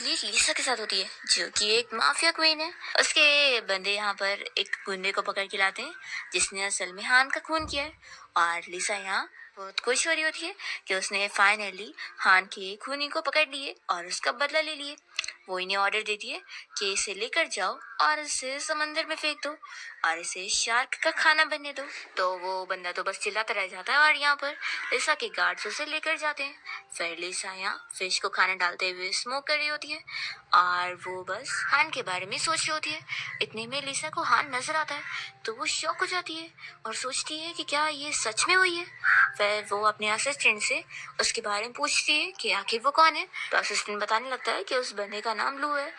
Lead लिसा के साथ होती है, जो कि एक माफिया क्वीन है। उसके बंदे यहाँ पर एक गुंडे को पकड़ के लाते हैं जिसने असल में हान का खून किया है। और लिसा यहाँ बहुत खुश हो रही होती है कि उसने फाइनली हान के खूनी को पकड़ लिए और उसका बदला ले लिए। वो इन्हें ऑर्डर देती है कि इसे लेकर जाओ और इसे समंदर में फेंक दो और इसे शार्क का खाना बनने दो। तो वो बंदा तो बस चिल्लाता रह जाता है और यहाँ पर लिसा के गार्ड्स उसे लेकर जाते हैं। फिर लिसा यहाँ फिश को खाना डालते हुए स्मोक कर रही होती है और वो बस हान के बारे में सोच रही होती है। इतने में लिसा को हान नजर आता है तो वो शॉक हो जाती है और सोचती है कि क्या ये सच में हुई है। फिर वो अपने असिस्टेंट से उसके बारे में पूछती है कि आखिर वो कौन है। तो असिस्टेंट बताने लगता है कि उस बंदे का नाम लू है।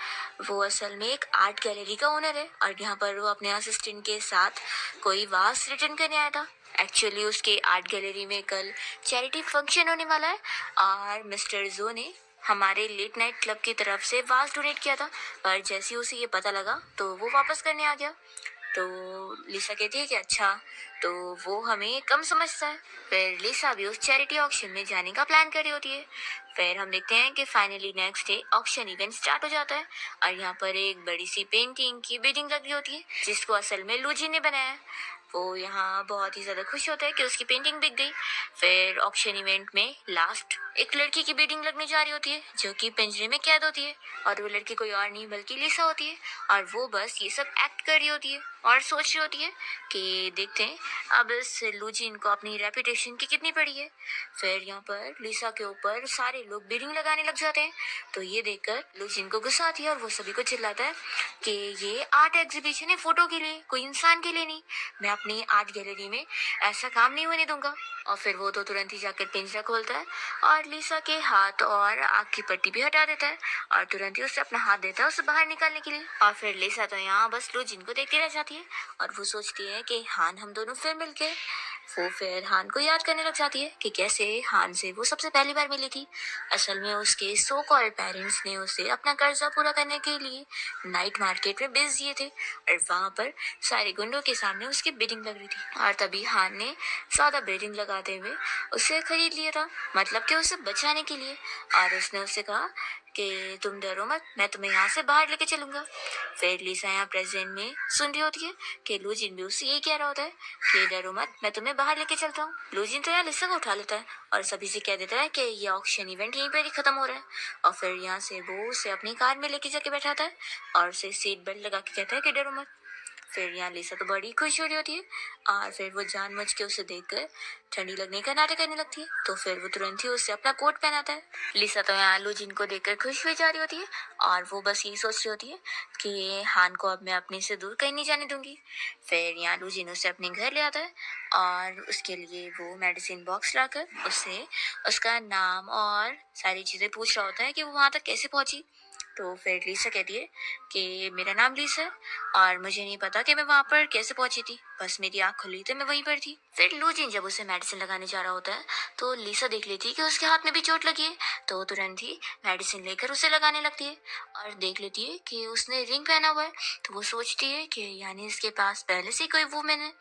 वो असल में एक आर्ट गैलरी का ओनर है और यहाँ पर वो अपने असिस्टेंट के साथ कोई वास रिटर्न करने आया था। एक्चुअली उसके आर्ट गैलरी में कल चैरिटी फंक्शन होने वाला है और मिस्टर जो ने हमारे लेट नाइट क्लब की तरफ से वास डोनेट किया था, पर जैसे ही उसे ये पता लगा तो वो वापस करने आ गया। तो लिसा कहती है कि अच्छा, तो वो हमें कम समझता है। फिर लिसा भी उस चैरिटी ऑक्शन में जाने का प्लान कर रही होती है। फिर हम देखते हैं कि finally next day auction event start हो जाता है और यहाँ पर एक बड़ी सी पेंटिंग की बिडिंग लगी होती है जिसको असल में लूजी ने बनाया है। वो यहाँ बहुत ही ज़्यादा खुश होता है कि उसकी पेंटिंग बिक गई। फिर ऑक्शन इवेंट में लास्ट एक लड़की की बिडिंग लगने जा रही होती है जो कि पिंजरे में कैद होती है और वो लड़की कोई और नहीं बल्कि लिसा होती है और वो बस ये सब एक्ट कर रही होती है और सोच रही होती है कि देखते हैं अब इस लूजिन को अपनी रेपुटेशन की कितनी पड़ी है। फिर यहाँ पर लिसा के ऊपर सारे लोग बिडिंग लगाने लग जाते हैं तो ये देखकर लूजिन को गुस्सा आती है और वो सभी को चिल्लाता है कि ये आर्ट एग्जीबिशन है, फोटो के लिए, कोई इंसान के लिए नहीं। मैं अपनी आर्ट गैलरी में ऐसा काम नहीं होने दूंगा। और फिर वो तो तुरंत ही जाकर पिंजरा खोलता है और लिसा के हाथ और आँख की पट्टी भी हटा देता है और तुरंत ही उसे अपना हाथ देता है उसे बाहर निकालने के लिए। और फिर लिसा तो यहाँ बस लूजिन को देखती रह जाती है और वो सोचती है कि हान हम दोनों फिर मिलके। वो फिर हान को याद करने लग जाती है कि कैसे हान से वो सबसे पहली बार मिली थी। असल में उसके सो कॉल्ड पेरेंट्स ने उसे अपना कर्जा पूरा करने के लिए नाइट मार्केट में बेच दिए थे और वहाँ पर सारे गुंडों के सामने उसकी बिडिंग लग रही थी और तभी हान ने सादा बिडिंग लगाते हुए उसे खरीद लिया था, मतलब कि उसे बचाने के लिए। और उसने उससे कहा कि तुम डरो मत, मैं तुम्हें यहाँ से बाहर लेके चलूंगा। फिर लिसा यहाँ प्रेजेंट में सुन रही होती है कि लूजिन भी उससे यही कह रहा होता है कि डरो मत, मैं तुम्हें बाहर लेके चलता हूँ। लूजिन तो यहाँ लिसा को उठा लेता है और सभी से कह देता है कि ये ऑक्शन इवेंट यहीं पर ही खत्म हो रहा है। और फिर यहाँ से वो उसे अपनी कार में लेके जाके बैठाता है और उसे सीट बेल्ट लगा के कहता है कि डरो मत। फिर यहाँ लिसा तो बड़ी खुश हो रही होती है और फिर वो जानबूझ के उसे देखकर ठंडी लगने का नाटक करने लगती है। तो फिर वो तुरंत ही उससे अपना कोट पहनाता है। लिसा तो यहाँ लूजिन को देखकर खुश हुई जा रही होती है और वो बस यही सोच रही होती है कि हान को अब मैं अपने से दूर कहीं नहीं जाने दूंगी। फिर यहाँ लूजिन उसे अपने घर ले आता है और उसके लिए वो मेडिसिन बॉक्स लाकर उससे उसका नाम और सारी चीज़ें पूछ रहा होता है कि वो वहाँ तक कैसे पहुँची। तो फिर लिसा कहती है कि मेरा नाम लिसा है और मुझे नहीं पता कि मैं वहाँ पर कैसे पहुंची थी, बस मेरी आँख खुली थी, मैं वहीं पर थी। फिर लूजिन जब उसे मेडिसिन लगाने जा रहा होता है तो लिसा देख लेती है कि उसके हाथ में भी चोट लगी है, तो तुरंत ही मेडिसिन लेकर उसे लगाने लगती है और देख लेती है कि उसने रिंग पहना हुआ है। तो वो सोचती है कि यानी इसके पास पहले से कोई वूमेन है।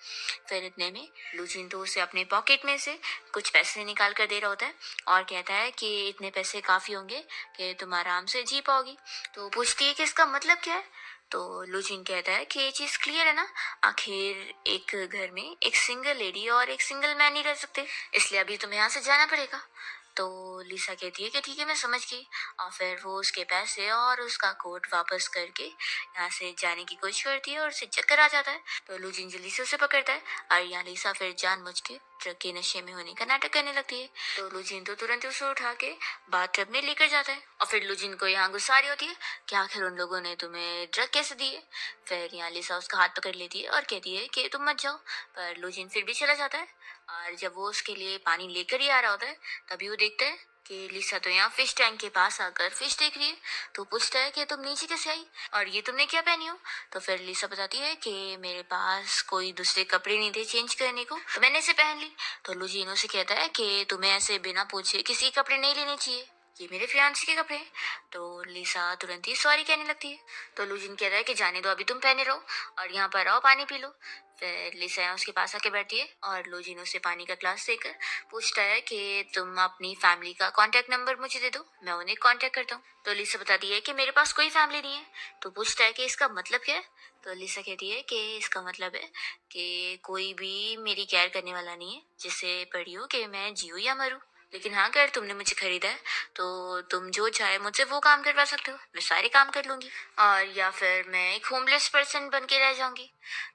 फिर इतने में लूजिन तो उसे अपने पॉकेट में से कुछ पैसे निकाल कर दे रहा होता है और कहता है कि इतने पैसे काफ़ी होंगे कि तुम आराम से जी पाओगी। तो पूछती है कि इसका मतलब क्या है। तो लूजिन कहता है कि ये चीज़ क्लियर है ना, आखिर एक घर में एक सिंगल लेडी और एक सिंगल मैन नहीं रह सकते, इसलिए अभी तुम्हें यहाँ से जाना पड़ेगा। तो लिसा कहती है कि ठीक है, मैं समझ गई। और फिर वो उसके पैसे और उसका कोट वापस करके यहाँ से जाने की कोशिश करती है और उसे चक्कर आ जाता है। तो लूजिन जल्दी से उसे पकड़ता है और यहाँ लिसा फिर जानबूझ के ड्रग के नशे में होने का नाटक करने लगती है। तो लूजिन तो तुरंत उसे उठा के बाथटब में लेकर जाता है और फिर लूजिन को यहाँ गुस्सा आ रही होती है कि आखिर उन लोगों ने तुम्हें ड्रग कैसे दी है। फिर यहाँ लिसा उसका हाथ पकड़ लेती है और कहती है कि तुम मत जाओ, पर लूजिन फिर भी चला जाता है। और जब वो उसके लिए पानी लेकर ही आ रहा होता है तभी वो देखता है कि लिसा तो यहाँ फिश टैंक के पास आकर फिश देख रही है। तो पूछता है कि तुम नीचे कैसे आई और ये तुमने क्या पहनी हो। तो फिर लिसा बताती है कि मेरे पास कोई दूसरे कपड़े नहीं थे चेंज करने को, तो मैंने इसे पहन ली। तो लूजिनो से कहता है कि तुम्हें ऐसे बिना पूछे किसी कपड़े नहीं लेने चाहिए, ये मेरे फियांसे के कपड़े हैं। तो लिसा तुरंत ही सॉरी कहने लगती है। तो लूजिन कहता है कि जाने दो, अभी तुम पहने रहो और यहाँ पर आओ पानी पी लो। फिर लिसा यहाँ उसके पास आके बैठती है और लूजिन उसे पानी का ग्लास देकर पूछता है कि तुम अपनी फैमिली का कांटेक्ट नंबर मुझे दे दो, मैं उन्हें कांटेक्ट करता हूँ। तो लिसा बताती है कि मेरे पास कोई फैमिली नहीं है। तो पूछता है कि इसका मतलब क्या है। तो लिसा कहती है कि इसका मतलब है कि कोई भी मेरी केयर करने वाला नहीं है, जिससे पड़ी हो कि मैं जीऊँ या मरूँ। लेकिन हाँ, अगर तुमने मुझे खरीदा है तो तुम जो चाहे मुझसे वो काम करवा सकते हो, मैं सारे काम कर लूंगी। और या फिर मैं एक होमलेस पर्सन बन के रह जाऊंगी।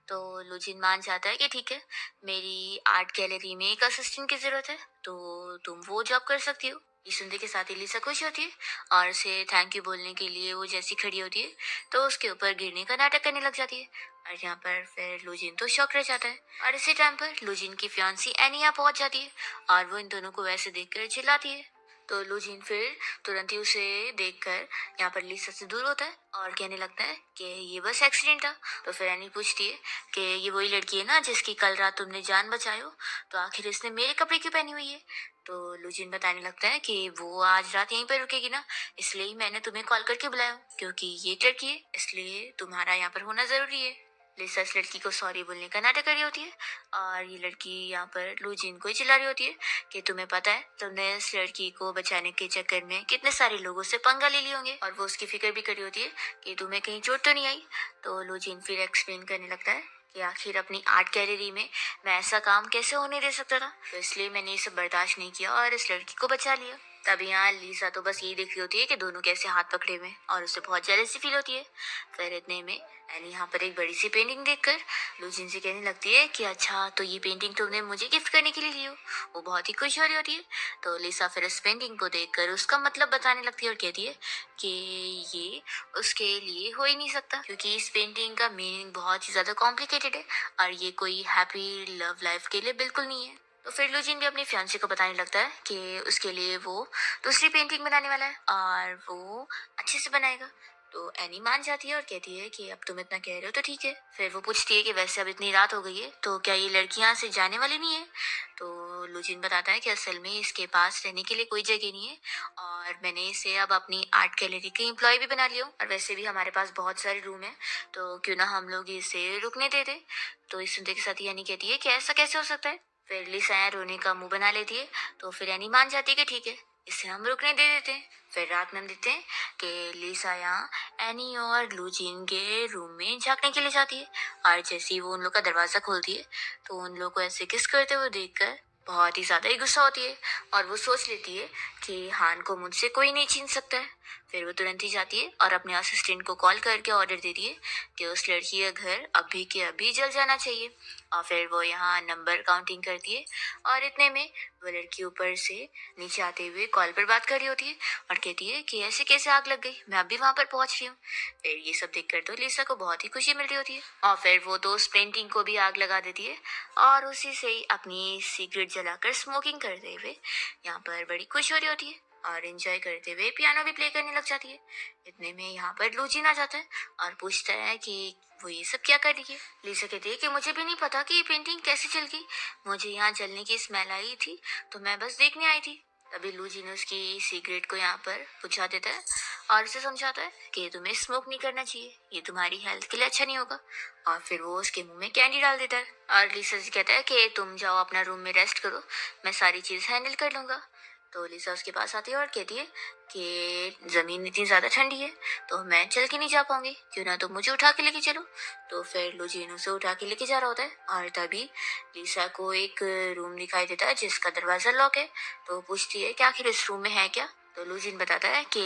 तो लुजिन मान जाता है कि ठीक है, मेरी आर्ट गैलरी में एक असिस्टेंट की जरूरत है, तो तुम वो जॉब कर सकती हो। ये सुनने के साथ ही लिसा खुश होती है और उसे थैंक यू बोलने के लिए वो जैसी खड़ी होती है तो उसके ऊपर गिरने का नाटक करने लग जाती है। और यहाँ पर फिर लुजिन तो शॉक रह जाता है और इसी टाइम पर लुजिन की फियांसी एनी यहाँ पहुंच जाती है और वो इन दोनों को वैसे देखकर चिल्लाती है। तो लुजिन फिर तुरंत ही उसे देखकर यहाँ पर लिसा से दूर होता है और कहने लगता है कि ये बस एक्सीडेंट था। तो फिर एनी पूछती है कि ये वही लड़की है ना जिसकी कल रात तुमने जान बचाई हो, तो आखिर इसने मेरे कपड़े क्यों पहनी हुई है। तो लुजिन बताने लगता है कि वो आज रात यहीं पर रुकेगी ना, इसलिए ही मैंने तुम्हें कॉल करके बुलाया हूँ, क्योंकि ये एक लड़की है इसलिए तुम्हारा यहाँ पर होना जरूरी है। लिसा इस लड़की को सॉरी बोलने का नाटक कर रही होती है और ये लड़की यहाँ पर लुजिन को ही चिल्ला रही होती है कि तुम्हें पता है तुमने इस लड़की को बचाने के चक्कर में कितने सारे लोगों से पंगा ले लिए होंगे, और वो उसकी फिक्र भी कर रही होती है कि तुम्हें कहीं चोट तो नहीं आई। तो लुजिन फिर एक्सप्लेन करने लगता है कि आखिर अपनी आर्ट गैलरी में मैं ऐसा काम कैसे होने दे सकता था, तो इसलिए मैंने ये सब बर्दाश्त नहीं किया और इस लड़की को बचा लिया। तब यहाँ लीसा तो बस यही देख रही होती है कि दोनों कैसे हाथ पकड़े हुए हैं और उसे बहुत जेलसी फील होती है। फिर इतने में एनी यहाँ पर एक बड़ी सी पेंटिंग देखकर लुजिन से कहने लगती है कि अच्छा, तो ये पेंटिंग तुमने मुझे गिफ्ट करने के लिए ली हो। वो बहुत ही खुश हो रही होती है। तो लिसा फिर इस पेंटिंग को देखकर उसका मतलब बताने लगती है और कहती है कि ये उसके लिए हो ही नहीं सकता, क्योंकि इस पेंटिंग का मीनिंग बहुत ही ज्यादा कॉम्प्लिकेटेड है और ये कोई हैप्पी लव लाइफ के लिए बिल्कुल नहीं है। तो फिर लुजिन भी अपनी फियांसी को बताने लगता है कि उसके लिए वो दूसरी पेंटिंग बनाने वाला है और वो अच्छे से बनाएगा। तो एनी मान जाती है और कहती है कि अब तुम इतना कह रहे हो तो ठीक है। फिर वो पूछती है कि वैसे अब इतनी रात हो गई है तो क्या ये लड़की यहाँ से जाने वाली नहीं है। तो लुजिन बताता है कि असल में इसके पास रहने के लिए कोई जगह नहीं है और मैंने इसे अब अपनी आर्ट गैलरी की एम्प्लॉय भी बना लिया हूँ, और वैसे भी हमारे पास बहुत सारे रूम है, तो क्यों ना हम लोग इसे रुकने दे दे। तो इस सुनते के साथ यानी कहती है कि ऐसा कैसे हो सकता है। फिर लिसा रोने का मुंह बना लेती है। तो फिर एनी मान जाती है कि ठीक है, इसे हम रुकने दे देते हैं। फिर रात में हम देखते हैं कि लिसा यहाँ एनी और लुजिन के रूम में झांकने के लिए जाती है और जैसे ही वो उन लोग का दरवाजा खोलती है तो उन लोग को ऐसे किस करते हुए देखकर बहुत ही ज्यादा ही गुस्सा होती है और वो सोच लेती है कि हान को मुझसे कोई नहीं छीन सकता है। फिर वो तुरंत ही जाती है और अपने असिस्टेंट को कॉल करके ऑर्डर देती है कि उस लड़की का घर अभी के अभी जल जाना चाहिए। और फिर वो यहाँ नंबर काउंटिंग करती है और इतने में वो लड़की ऊपर से नीचे आते हुए कॉल पर बात कर रही होती है और कहती है कि ऐसे कैसे आग लग गई, मैं अभी वहां पर पहुंच रही हूँ। फिर ये सब देखकर तो लिसा को बहुत ही खुशी मिल रही होती है और फिर वो तो उस पेंटिंग को भी आग लगा देती है और उसी से ही अपनी सिगरेट जलाकर स्मोकिंग करते हुए यहाँ पर बड़ी खुश हो रही होती है और एंजॉय करते हुए पियानो भी प्ले करने लग जाती है। इतने में यहाँ पर लूजिन आ जाता है और पूछता है कि वो ये सब क्या कर रही है। लिसा कहती है कि मुझे भी नहीं पता कि ये पेंटिंग कैसे जल गई, मुझे यहाँ जलने की स्मेल आई थी तो मैं बस देखने आई थी। तभी लूजिन उसकी सिगरेट को यहाँ पर बुझा देता है और उसे समझाता है कि तुम्हें स्मोक नहीं करना चाहिए, ये तुम्हारी हेल्थ के लिए अच्छा नहीं होगा। और फिर वो उसके मुंह में कैंडी डाल देता है और लिसा से कहता है कि तुम जाओ अपना रूम में रेस्ट करो, मैं सारी चीज हैंडल कर लूंगा। तो लिसा उसके पास आती है और कहती है कि जमीन इतनी ज्यादा ठंडी है तो मैं चल के नहीं जा पाऊंगी, क्यों ना तुम मुझे उठा के लेके चलो। तो फिर लुजिन उसे उठा के लेके जा रहा होता है और तभी लिसा को एक रूम दिखाई देता है जिसका दरवाजा लॉक है। तो पूछती है कि आखिर इस रूम में है क्या। तो लुजिन बताता है कि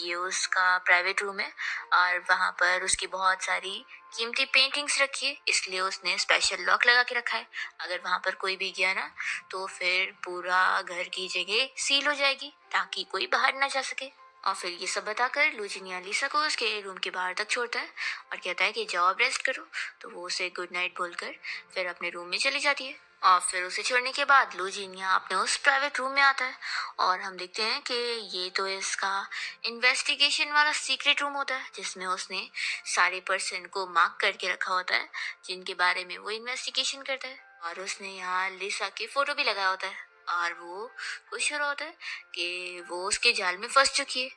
ये उसका प्राइवेट रूम है और वहां पर उसकी बहुत सारी कीमती पेंटिंग्स रखी है, इसलिए उसने स्पेशल लॉक लगा के रखा है। अगर वहां पर कोई भी गया ना तो फिर पूरा घर की जगह सील हो जाएगी ताकि कोई बाहर ना जा सके। और फिर ये सब बताकर लुजिनिया लिसा को उसके रूम के बाहर तक छोड़ता है और कहता है कि जाओ अब रेस्ट करो। तो वो उसे गुड नाइट बोलकर फिर अपने रूम में चली जाती है। और फिर उसे छोड़ने के बाद लुजिनिया अपने उस प्राइवेट रूम में आता है और हम देखते हैं कि ये तो इसका इन्वेस्टिगेशन वाला सीक्रेट रूम होता है जिसमें उसने सारे पर्सन को मार्क करके रखा होता है जिनके बारे में वो इन्वेस्टिगेशन करता है। और उसने यहाँ लिसा की फोटो भी लगाया होता है और वो खुश हो रहा होता है कि वो उसके जाल में फंस चुकी है।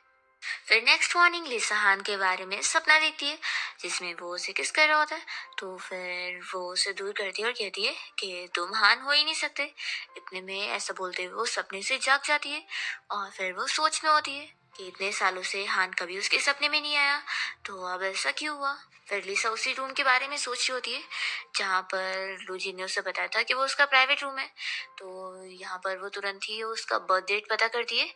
फिर नेक्स्ट मॉर्निंग लिसा हान के बारे में सपना देखती है जिसमें वो उसे किस कर रहा होता है। तो फिर वो उसे दूर करती है और कहती है कि तुम हान हो ही नहीं सकते। इतने में ऐसा बोलते हुए वो सपने से जाग जाती है और फिर वो सोच में होती है कि इतने सालों से हान कभी उसके सपने में नहीं आया, तो अब ऐसा क्यों हुआ। फिर लिसा उसी रूम के बारे में सोच रही होती है जहाँ पर लूजी ने उसे बताया था कि वो उसका प्राइवेट रूम है। तो यहाँ पर वो तुरंत ही उसका बर्थ डेट पता करती है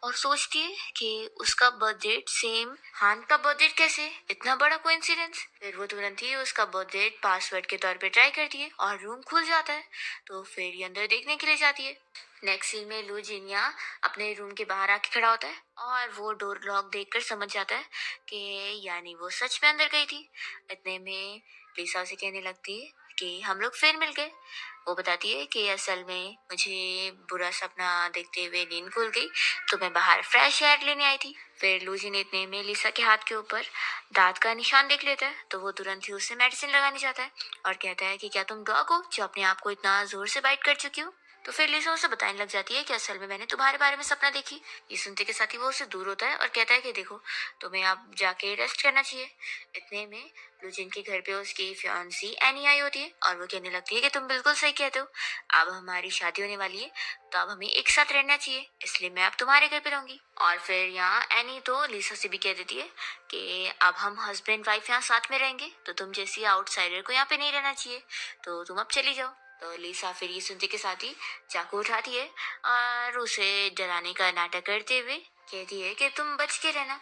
और सोचती है कि उसका बर्थ डेट सेम हान का बर्थ डेट कैसे, इतना बड़ा कोइंसिडेंस। फिर वो तुरंत ही उसका बर्थ डेट पासवर्ड के तौर पे ट्राई करती है और रूम खुल जाता है। तो फिर ये अंदर देखने के लिए जाती है। नेक्स्ट सीन में लू जिनिया अपने रूम के बाहर आके खड़ा होता है और वो डोर लॉक देखकर समझ जाता है कि यानी वो सच में अंदर गई थी। इतने में लिसा उसे कहने लगती है कि हम लोग फिर मिल गए। वो बताती है कि असल में मुझे बुरा सपना देखते हुए नींद खुल गई, तो मैं बाहर फ्रेश एयर लेने आई थी। फिर लूजी ने इतने में लिसा के हाथ के ऊपर दांत का निशान देख लेता है, तो वो तुरंत ही उसे मेडिसिन लगाने जाता है और कहता है कि क्या तुम डॉग हो जो अपने आप को इतना जोर से बाइट कर चुकी हो। तो फिर लिसा उसे बताने लग जाती है कि असल में मैंने तुम्हारे बारे में सपना देखी। ये सुनते के साथ ही वो उससे दूर होता है और कहता है कि देखो तुम्हें अब जाके रेस्ट करना चाहिए। इतने में लुजिन के घर पे उसकी फियांसी एनी आई होती है और वो कहने लगती है कि तुम बिल्कुल सही कहते हो, अब हमारी शादी होने वाली है तो अब हमें एक साथ रहना चाहिए, इसलिए मैं अब तुम्हारे घर पे रहूंगी। और फिर यहाँ एनी तो लिसा से भी कह देती है कि अब हम हस्बैंड वाइफ यहाँ साथ में रहेंगे, तो तुम जैसी आउटसाइडर को यहाँ पे नहीं रहना चाहिए, तो तुम अब चली जाओ। तो लिसा फिर ये सुनते के साथ ही चाकू उठाती है और उसे डराने का नाटक करते हुए कहती है कि तुम बच के रहना।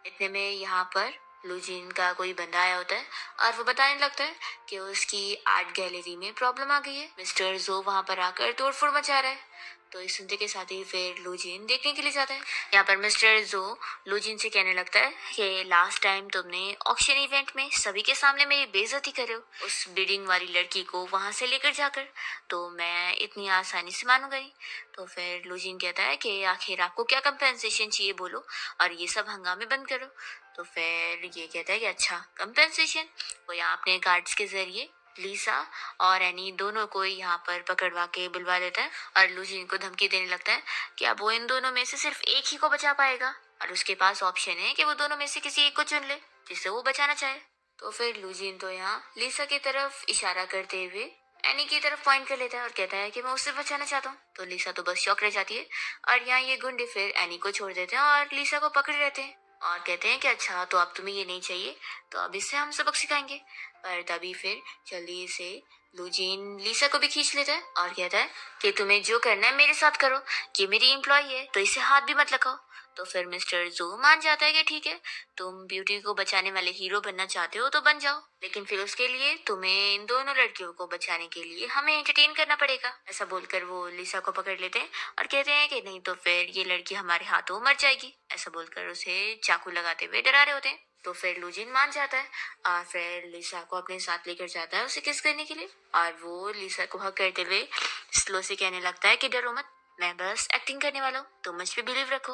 इतने में यहाँ पर लुजिन का कोई बंदा आया होता है और वो बताने लगता है कि उसकी आर्ट गैलरी में प्रॉब्लम आ गई है, मिस्टर जो वहां पर आकर तोड़फोड़ मचा रहा है। तो इस सुनते के साथ ही फिर लुजिन देखने के लिए जाता है। यहाँ पर मिस्टर जो लुजिन से कहने लगता है कि लास्ट टाइम तुमने ऑक्शन इवेंट में सभी के सामने मेरी बेइज्जती करे हो उस ब्लीडिंग वाली लड़की को वहां से लेकर जाकर, तो मैं इतनी आसानी से मानूंगा नहीं। तो फिर लुजिन कहता है कि आखिर आपको क्या कंपेंसेशन चाहिए बोलो और ये सब हंगामे बंद करो। तो फिर ये कहता है कि अच्छा कंपेंसेशन, वो यहाँ अपने गार्ड्स के जरिए लिसा और एनी दोनों को यहाँ पर पकड़वा के बुलवा लेता है और लुजिन को धमकी देने लगता है कि अब वो इन दोनों में से सिर्फ एक ही को बचा पाएगा और उसके पास ऑप्शन है कि वो दोनों में से किसी एक को चुन ले जिससे वो बचाना चाहे। तो फिर लुजिन तो यहाँ लिसा की तरफ इशारा करते हुए एनी की तरफ पॉइंट कर लेता है और कहता है कि मैं उससे बचाना चाहता हूँ। तो लिसा तो बस शॉक रह जाती है और यहाँ ये गुंडे फिर एनी को छोड़ देते हैं और लिसा को पकड़ रहते हैं और कहते हैं कि अच्छा तो अब तुम्हें ये नहीं चाहिए, तो अब इससे हम सबक सिखाएंगे। पर तभी फिर जल्दी से लुजीन लिसा को भी खींच लेता है और कहता है कि तुम्हें जो करना है मेरे साथ करो, ये मेरी एम्प्लॉय है तो इसे हाथ भी मत लगाओ। तो फिर मिस्टर जू मान जाता है कि ठीक है, तुम ब्यूटी को बचाने वाले हीरो बनना चाहते हो तो बन जाओ, लेकिन फिर उसके लिए तुम्हें इन दोनों लड़कियों को बचाने के लिए हमें एंटरटेन करना पड़ेगा। ऐसा बोलकर वो लिसा को पकड़ लेते हैं और कहते हैं कि नहीं तो फिर ये लड़की हमारे हाथों मर जाएगी। ऐसा बोलकर उसे चाकू लगाते हुए डरा रहे होते हैं। तो फिर लुजिन मान जाता है और फिर लिसा को अपने साथ लेकर जाता है उसे किस करने के लिए और वो लिसा को हक करते हुए स्लो से कहने लगता है कि डरो मत, मैं बस एक्टिंग करने वाला हूँ, तुम मुझ पे बिलीव रखो।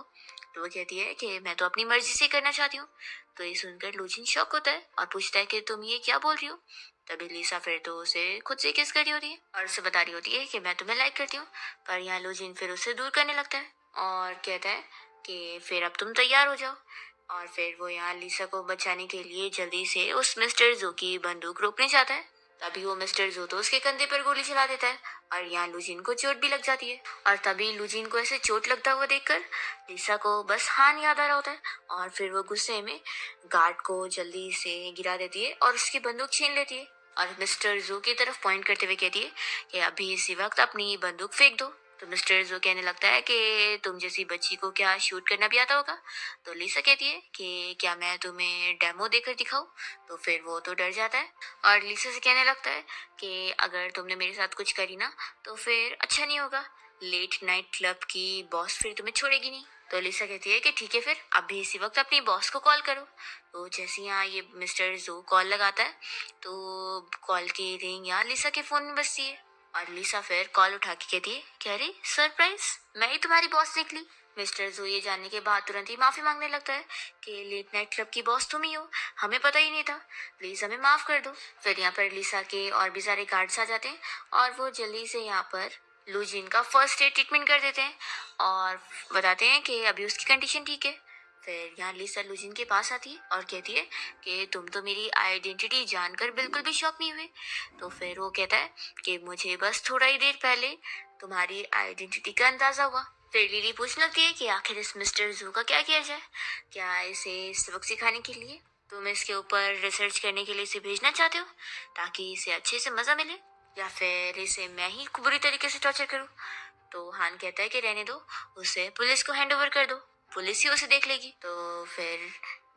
तो वो कहती है कि मैं तो अपनी मर्जी से करना चाहती हूँ। तो ये सुनकर लुजिन शॉक होता है और पूछता है कि तुम ये क्या बोल रही हो। तभी लिसा फिर तो उसे खुद से किस कर रही होती है और उसे बता रही होती है कि मैं तुम्हें लाइक करती हूँ। पर यहाँ लुजिन फिर उसे दूर करने लगता है और कहता है कि फिर अब तुम तैयार हो जाओ। और फिर वो यहाँ लिसा को बचाने के लिए जल्दी से उस मिस्टर जो की बंदूक रोकने जाता है। तभी वो मिस्टर जो तो उसके कंधे पर गोली चला देता है और यहाँ लुजिन को चोट भी लग जाती है। और तभी लुजिन को ऐसे चोट लगता हुआ देखकर लिसा को बस हान याद आ रहा होता है और फिर वो गुस्से में गार्ड को जल्दी से गिरा देती है और उसकी बंदूक छीन लेती है और मिस्टर जू की तरफ पॉइंट करते हुए कहती है कि अभी इसी वक्त अपनी बंदूक फेंक दो। तो मिस्टर जो कहने लगता है कि तुम जैसी बच्ची को क्या शूट करना भी आता होगा। तो लिसा कहती है कि क्या मैं तुम्हें डेमो देकर दिखाऊं। तो फिर वो तो डर जाता है और लिसा से कहने लगता है कि अगर तुमने मेरे साथ कुछ करी ना तो फिर अच्छा नहीं होगा, लेट नाइट क्लब की बॉस फिर तुम्हें छोड़ेगी नहीं। तो लिसा कहती है कि ठीक है, फिर अभी इसी वक्त अपनी बॉस को कॉल करो। तो जैसे यहाँ ये मिस्टर जो कॉल लगाता है तो कॉल की रिंग यहाँ लिसा के फोन में बजती है और लिसा फिर कॉल उठा के कहती है कि अरे सरप्राइज, मैं ही तुम्हारी बॉस निकली। मिस्टर जो ये जानने के बाद तुरंत ही माफी मांगने लगता है कि लेट नाइट क्लब की बॉस तुम ही हो, हमें पता ही नहीं था, प्लीज हमें माफ कर दो। फिर यहाँ पर लिसा के और भी सारे गार्ड्स आ जाते हैं और वो जल्दी से यहाँ पर लुजिन का फर्स्ट एड ट्रीटमेंट कर देते हैं और बताते हैं कि अभी उसकी कंडीशन ठीक है। फिर यहाँ लिसा लुजिन के पास आती है और कहती है कि तुम तो मेरी आइडेंटिटी जानकर बिल्कुल भी शॉक नहीं हुए। तो फिर वो कहता है कि मुझे बस थोड़ा ही देर पहले तुम्हारी आइडेंटिटी का अंदाजा हुआ। फिर लिली पूछने लगती है कि आखिर इस मिस्टर जू का क्या किया जाए, क्या इसे सबक सिखाने के लिए तुम इसके ऊपर रिसर्च करने के लिए इसे भेजना चाहते हो ताकि इसे अच्छे से मजा मिले, या फिर इसे मैं ही बुरी तरीके से टॉर्चर करूं। तो हान कहता है कि रहने दो, उसे पुलिस को हैंड ओवर कर दो, पुलिस ही उसे देख लेगी। तो फिर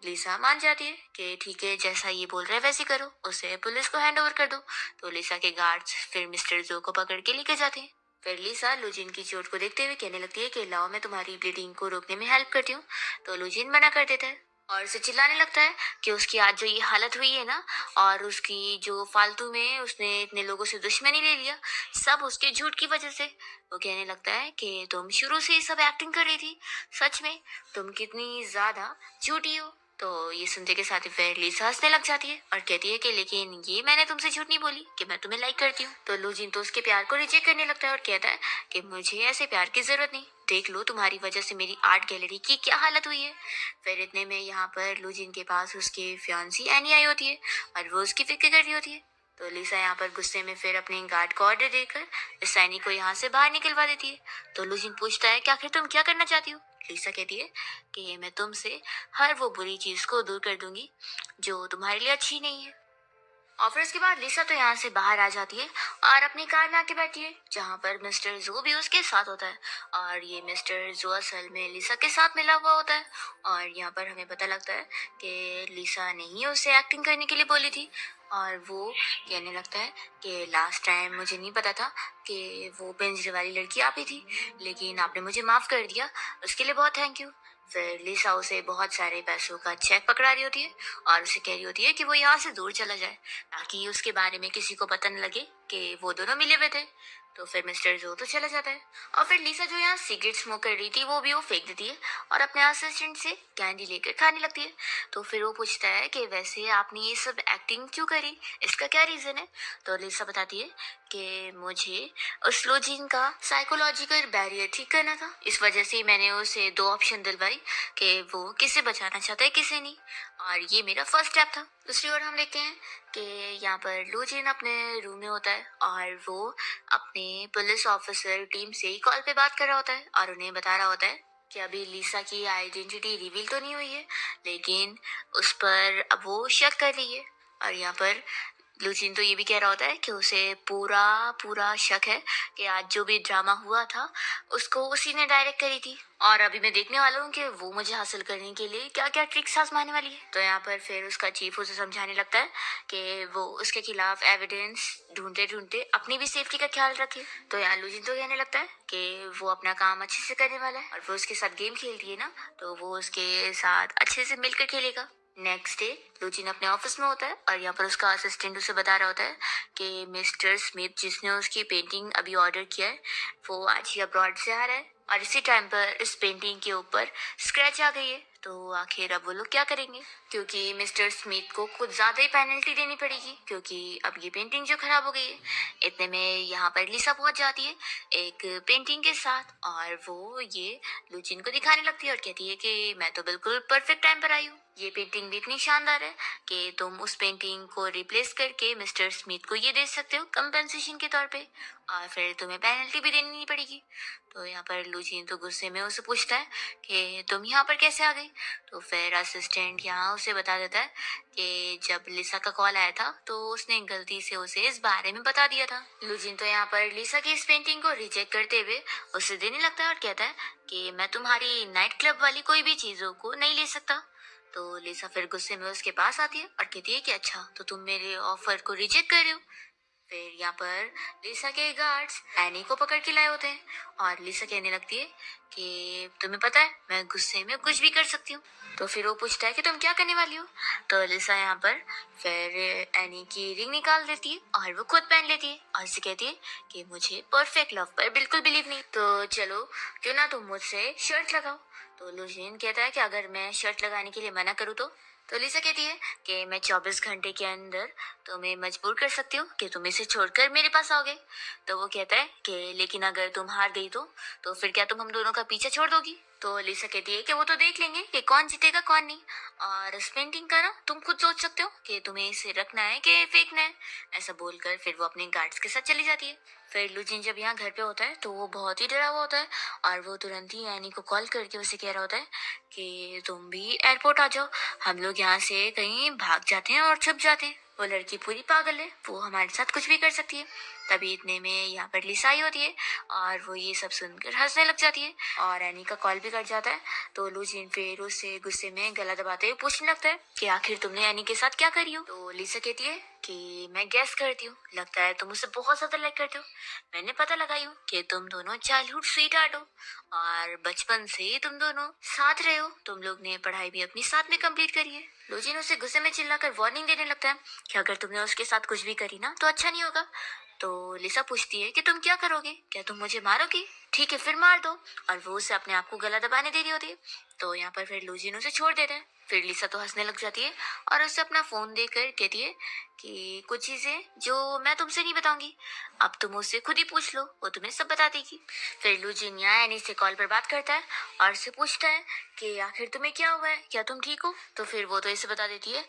लिसा मान जाती है कि ठीक है, जैसा ये बोल रहा है वैसे करो, उसे पुलिस को हैंड ओवर कर दो। तो लिसा के गार्ड्स फिर मिस्टर जो को पकड़ के लेके जाते हैं। फिर लिसा लुजिन की चोट को देखते हुए कहने लगती है कि लाओ मैं तुम्हारी ब्लीडिंग को रोकने में हेल्प करती हूँ। तो लुजिन मना कर देता है और उसे चिल्लाने लगता है कि उसकी आज जो ये हालत हुई है ना, और उसकी जो फालतू में उसने इतने लोगों से दुश्मनी ले लिया, सब उसके झूठ की वजह से। वो कहने लगता है कि तुम शुरू से ही सब एक्टिंग कर रही थी, सच में तुम कितनी ज्यादा झूठी हो। तो ये सुनते के साथ ही फिर लिसा हंसने लग जाती है और कहती है कि लेकिन ये मैंने तुमसे झूठ नहीं बोली कि मैं तुम्हें लाइक करती हूँ। तो लुजिन तो उसके प्यार को रिजेक्ट करने लगता है और कहता है कि मुझे ऐसे प्यार की जरूरत नहीं, देख लो तुम्हारी वजह से मेरी आर्ट गैलरी की क्या हालत हुई है। फिर इतने में यहाँ पर लुजिन के पास उसकी फियांसी एनी आई होती है और वो उसकी फिक्र कर रही होती है। तो लिसा यहाँ पर गुस्से में फिर अपने गार्ड को ऑर्डर देकर इस सैनी को यहाँ से बाहर निकलवा देती है। तो लुजिन पूछता है कि आखिर तुम क्या करना चाहती हो। लिसा कहती है कि मैं तुमसे हर वो बुरी चीज को दूर कर दूंगी जो तुम्हारे लिए अच्छी नहीं है। और फिर उसके बाद लिसा तो यहाँ से बाहर आ जाती है और अपनी कार में आके बैठती है, जहाँ पर मिस्टर जो भी उसके साथ होता है। और ये मिस्टर जो असल में लिसा के साथ मिला हुआ होता है। और यहाँ पर हमें पता लगता है कि लिसा ने ही उसे एक्टिंग करने के लिए बोली थी। और वो कहने लगता है कि लास्ट टाइम मुझे नहीं पता था कि वो पिंजरे वाली लड़की आप ही थी, लेकिन आपने मुझे माफ कर दिया, उसके लिए बहुत थैंक यू। फिर लिसा उसे बहुत सारे पैसों का चेक पकड़ा रही होती है और उसे कह रही होती है कि वो यहाँ से दूर चला जाए ताकि उसके बारे में किसी को पता न लगे कि वो दोनों मिले हुए थे। तो फिर मिस्टर जो तो चला जाता है और फिर लिसा जो यहाँ सिगरेट स्मोक कर रही थी वो भी वो फेंक देती है और अपने असिस्टेंट से कैंडी लेकर खाने लगती है। तो फिर वो पूछता है कि वैसे आपने ये सब एक्टिंग क्यों करी, इसका क्या रीजन है। तो लिसा बताती है कि मुझे उस लोजिन का साइकोलॉजिकल बैरियर ठीक करना था, इस वजह से मैंने उसे दो ऑप्शन दिलवाई कि वो किसे बचाना चाहता है किसे नहीं, और ये मेरा फर्स्ट स्टेप था। दूसरी ओर हम देखते हैं कि यहाँ पर लूजिन अपने रूम में होता है और वो अपने पुलिस ऑफिसर टीम से ही कॉल पे बात कर रहा होता है और उन्हें बता रहा होता है कि अभी लिसा की आइडेंटिटी रिवील तो नहीं हुई है, लेकिन उस पर अब वो शक कर रही है। और यहाँ पर लुचिन तो ये भी कह रहा होता है कि उसे पूरा पूरा शक है कि आज जो भी ड्रामा हुआ था उसको उसी ने डायरेक्ट करी थी, और अभी मैं देखने वाला हूँ कि वो मुझे हासिल करने के लिए क्या क्या ट्रिक्स आजमाने वाली है। तो यहाँ पर फिर उसका चीफ उसे समझाने लगता है कि वो उसके खिलाफ एविडेंस ढूंढते ढूंढते अपनी भी सेफ्टी का ख्याल रखे। तो यहाँ लुजिन तो कहने लगता है कि वो अपना काम अच्छे से करने वाला है और वो उसके साथ गेम खेल रही है ना, तो वो उसके साथ अच्छे से मिलकर खेलेगा। नेक्स्ट डे लुचिन अपने ऑफिस में होता है और यहाँ पर उसका असिस्टेंट उसे बता रहा होता है कि मिस्टर स्मिथ जिसने उसकी पेंटिंग अभी ऑर्डर किया है वो आज ही अब्रॉड से आ रहा है, और इसी टाइम पर इस पेंटिंग के ऊपर स्क्रैच आ गई है। तो आखिर अब वो लोग क्या करेंगे, क्योंकि मिस्टर स्मिथ को कुछ ज्यादा ही पेनल्टी देनी पड़ेगी क्योंकि अब ये पेंटिंग जो खराब हो गई है। इतने में यहाँ पर लिसा पहुंच जाती है एक पेंटिंग के साथ और वो ये लुचिन को दिखाने लगती है और कहती है कि मैं तो बिल्कुल परफेक्ट टाइम पर आई हूँ, ये पेंटिंग भी इतनी शानदार है कि तुम उस पेंटिंग को रिप्लेस करके मिस्टर स्मिथ को ये दे सकते हो कंपेंसेशन के तौर पे, और फिर तुम्हें पेनल्टी भी देनी नहीं पड़ेगी। तो यहाँ पर लुचिन तो गुस्से में उसे पूछता है कि तुम यहाँ पर कैसे आ गई। तो फिर असिस्टेंट यहाँ उसे बता देता है कि जब लिसा का कॉल आया था तो उसने गलती से उसे इस बारे में बता दिया था। लुजिन तो यहाँ पर लिसा की इस पेंटिंग को रिजेक्ट करते हुए उसे देने लगता है और कहता है कि मैं तुम्हारी नाइट क्लब वाली कोई भी चीजों को नहीं ले सकता। तो लिसा फिर गुस्से में उसके पास आती है और कहती है कि अच्छा तो तुम मेरे ऑफर को रिजेक्ट कर रहे हो। फिर यहाँ पर लिसा के गार्ड्स एनी को पकड़ के लाए होते हैं और लिसा कहने लगती है कि तुम्हें पता है मैं गुस्से में कुछ भी कर सकती हूँ। तो फिर वो पूछता है कि तुम क्या करने वाली हो। तो लिसा यहाँ पर फिर एनी की रिंग निकाल देती है और वो खुद पहन लेती है और उसे कहती है कि मुझे परफेक्ट लव पर बिल्कुल बिलीव नहीं, तो चलो क्यों ना तुम मुझसे शर्त लगाओ। तो लुजिन कहता है कि अगर मैं शर्त लगाने के लिए मना करूँ तो लिसा कहती है कि मैं 24 घंटे के अंदर तुम्हें मजबूर कर सकती हूँ कि तुम इसे छोड़कर मेरे पास आओगे। तो वो कहता है कि लेकिन अगर तुम हार गई तो फिर क्या तुम हम दोनों का पीछा छोड़ दोगी। तो लिसा कहती है कि वो तो देख लेंगे कि कौन जीतेगा कौन नहीं, और इस पेंटिंग का ना तुम खुद सोच सकते हो कि तुम्हें इसे रखना है कि फेंकना है। ऐसा बोलकर फिर वो अपने गार्ड्स के साथ चली जाती है। फिर लुजिन जब यहाँ घर पे होता है तो वो बहुत ही डरा हुआ होता है, और वो तुरंत ही एनी को कॉल करके उसे कह रहा होता है कि तुम भी एयरपोर्ट आ जाओ, हम लोग यहाँ से कहीं भाग जाते हैं और छुप जाते हैं। वो लड़की पूरी पागल है, वो हमारे साथ कुछ भी कर सकती है। तभी इतने में यहाँ पर लिसा आई होती है, और वो ये सब सुनकर हंसने लग जाती है, और एनी का कॉल भी कट जाता है। तो लुजिन फिर उससे गुस्से में गला दबाते हुए पूछने लगता है कि आखिर तुमने एनी के साथ क्या करी हो। तो लिसा कहती है कि मैं गैस करती हूँ, लगता है तुम उसे बहुत ज्यादा लाइक करते हो। मैंने पता लगाई हूँ कि तुम दोनों चाइल्डहुड स्वीट हार्ट हो, और बचपन से ही तुम दोनों साथ रहे हो, तुम लोग ने पढ़ाई भी अपनी साथ में कंप्लीट करी है। लुजिन उसे गुस्से में चिल्लाकर वार्निंग देने लगता है कि अगर तुमने उसके साथ कुछ भी करी ना तो अच्छा नहीं होगा। तो लिसा पूछती है कि तुम क्या करोगे, क्या तुम मुझे मारोगे? ठीक है फिर मार दो। और वो उसे अपने आप को गला दबाने दे रही होती है। तो यहाँ पर फिर लुजिन उसे छोड़ देता है। फिर लिसा तो हंसने लग जाती है, और उसे अपना फोन देकर कहती है कि कुछ चीजें जो मैं तुमसे नहीं बताऊंगी, अब तुम उससे खुद ही पूछ लो, वो तुम्हें सब बता देगी। फिर लुजिन यहाँ एनी से कॉल पर बात करता है और उससे पूछता है कि आखिर तुम्हें क्या हुआ है, क्या तुम ठीक हो? तो फिर वो तो इसे बता देती है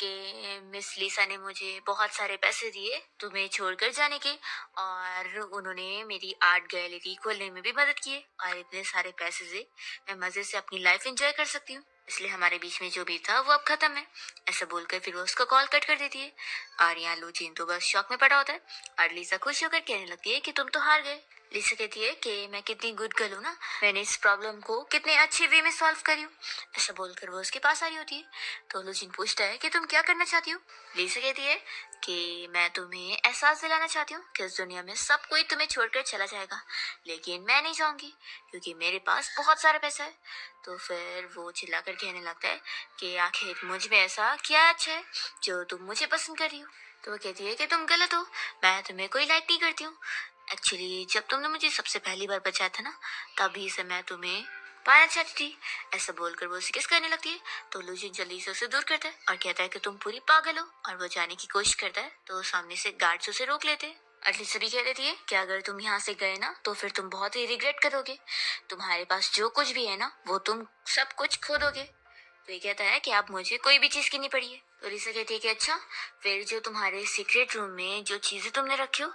कि मिस लिसा ने मुझे बहुत सारे पैसे दिए तुम्हें छोड़कर जाने के, और उन्होंने मेरी आर्ट गैलरी खोलने में भी मदद की है, और इतने सारे पैसे से मैं मजे से अपनी लाइफ एंजॉय कर सकती हूँ, इसलिए हमारे बीच में जो भी था वो अब खत्म है। ऐसा बोलकर फिर वो उसका कॉल कट कर देती है, और यहाँ लुजिन तो बस शॉक में पड़ा होता है, और लिसा खुश होकर कहने लगती है कि तुम तो हार गए। लिसा कहती है कि मैं कितनी गुड गर्ल हूँ ना, मैंने इस प्रॉब्लम को कितने अच्छे वे में सॉल्व करी हूँ। ऐसा बोलकर वो उसके पास आ रही होती है। तो लुजिन पूछता है कि तुम क्या करना चाहती हो। लिसा कहती है कि मैं तुम्हें एहसास दिलाना चाहती हूँ कि इस दुनिया में सब कोई तुम्हें छोड़कर चला जाएगा, लेकिन मैं नहीं चाहूंगी क्योंकि मेरे पास बहुत सारा पैसा है। तो फिर वो चिल्लाकर कहने लगता है कि आखिर मुझ में ऐसा क्या अच्छा है जो तुम मुझे पसंद कर रही हो। तो वो कहती है कि तुम गलत हो, मैं तुम्हें कोई लाइक नहीं करती हूँ। एक्चुअली जब तुमने मुझे सबसे पहली बार बचाया था ना, तभी से मैं तुम्हें पाना चाहती थी। ऐसा बोलकर वो उसे किस करने लगती है। तो लुजिन जल्दी से उसे दूर करता है और कहता है कि तुम पूरी पागल हो, और वो जाने की कोशिश करता है तो सामने से गार्ड्स उसे रोक लेते हैं। एटलीस्ट सभी कह देती है कि अगर तुम यहाँ से गए ना तो फिर तुम बहुत ही रिग्रेट करोगे, तुम्हारे पास जो कुछ भी है ना वो तुम सब कुछ खो दोगे। तो ये कहता है कि आप मुझे कोई भी चीज की नहीं पड़ी है। तो लिसा कहती है कि अच्छा, फिर जो तुम्हारे सीक्रेट रूम में जो चीजें तुमने रखी हो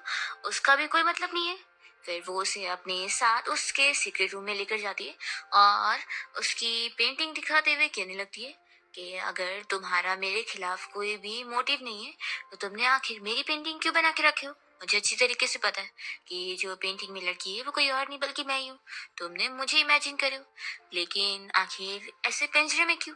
उसका भी कोई मतलब नहीं है। फिर वो उसे अपने साथ उसके सीक्रेट रूम में लेकर जाती है, और उसकी पेंटिंग दिखाते हुए कहने लगती है कि अगर तुम्हारा मेरे खिलाफ कोई भी मोटिव नहीं है तो तुमने आखिर मेरी पेंटिंग क्यों बना के रखे हो। मुझे अच्छी तरीके से पता है कि जो पेंटिंग में लड़की है वो कोई और नहीं बल्कि मैं ही हूँ। तुमने मुझे इमेजिन करे हो, लेकिन आखिर ऐसे पिंजरे में क्यों?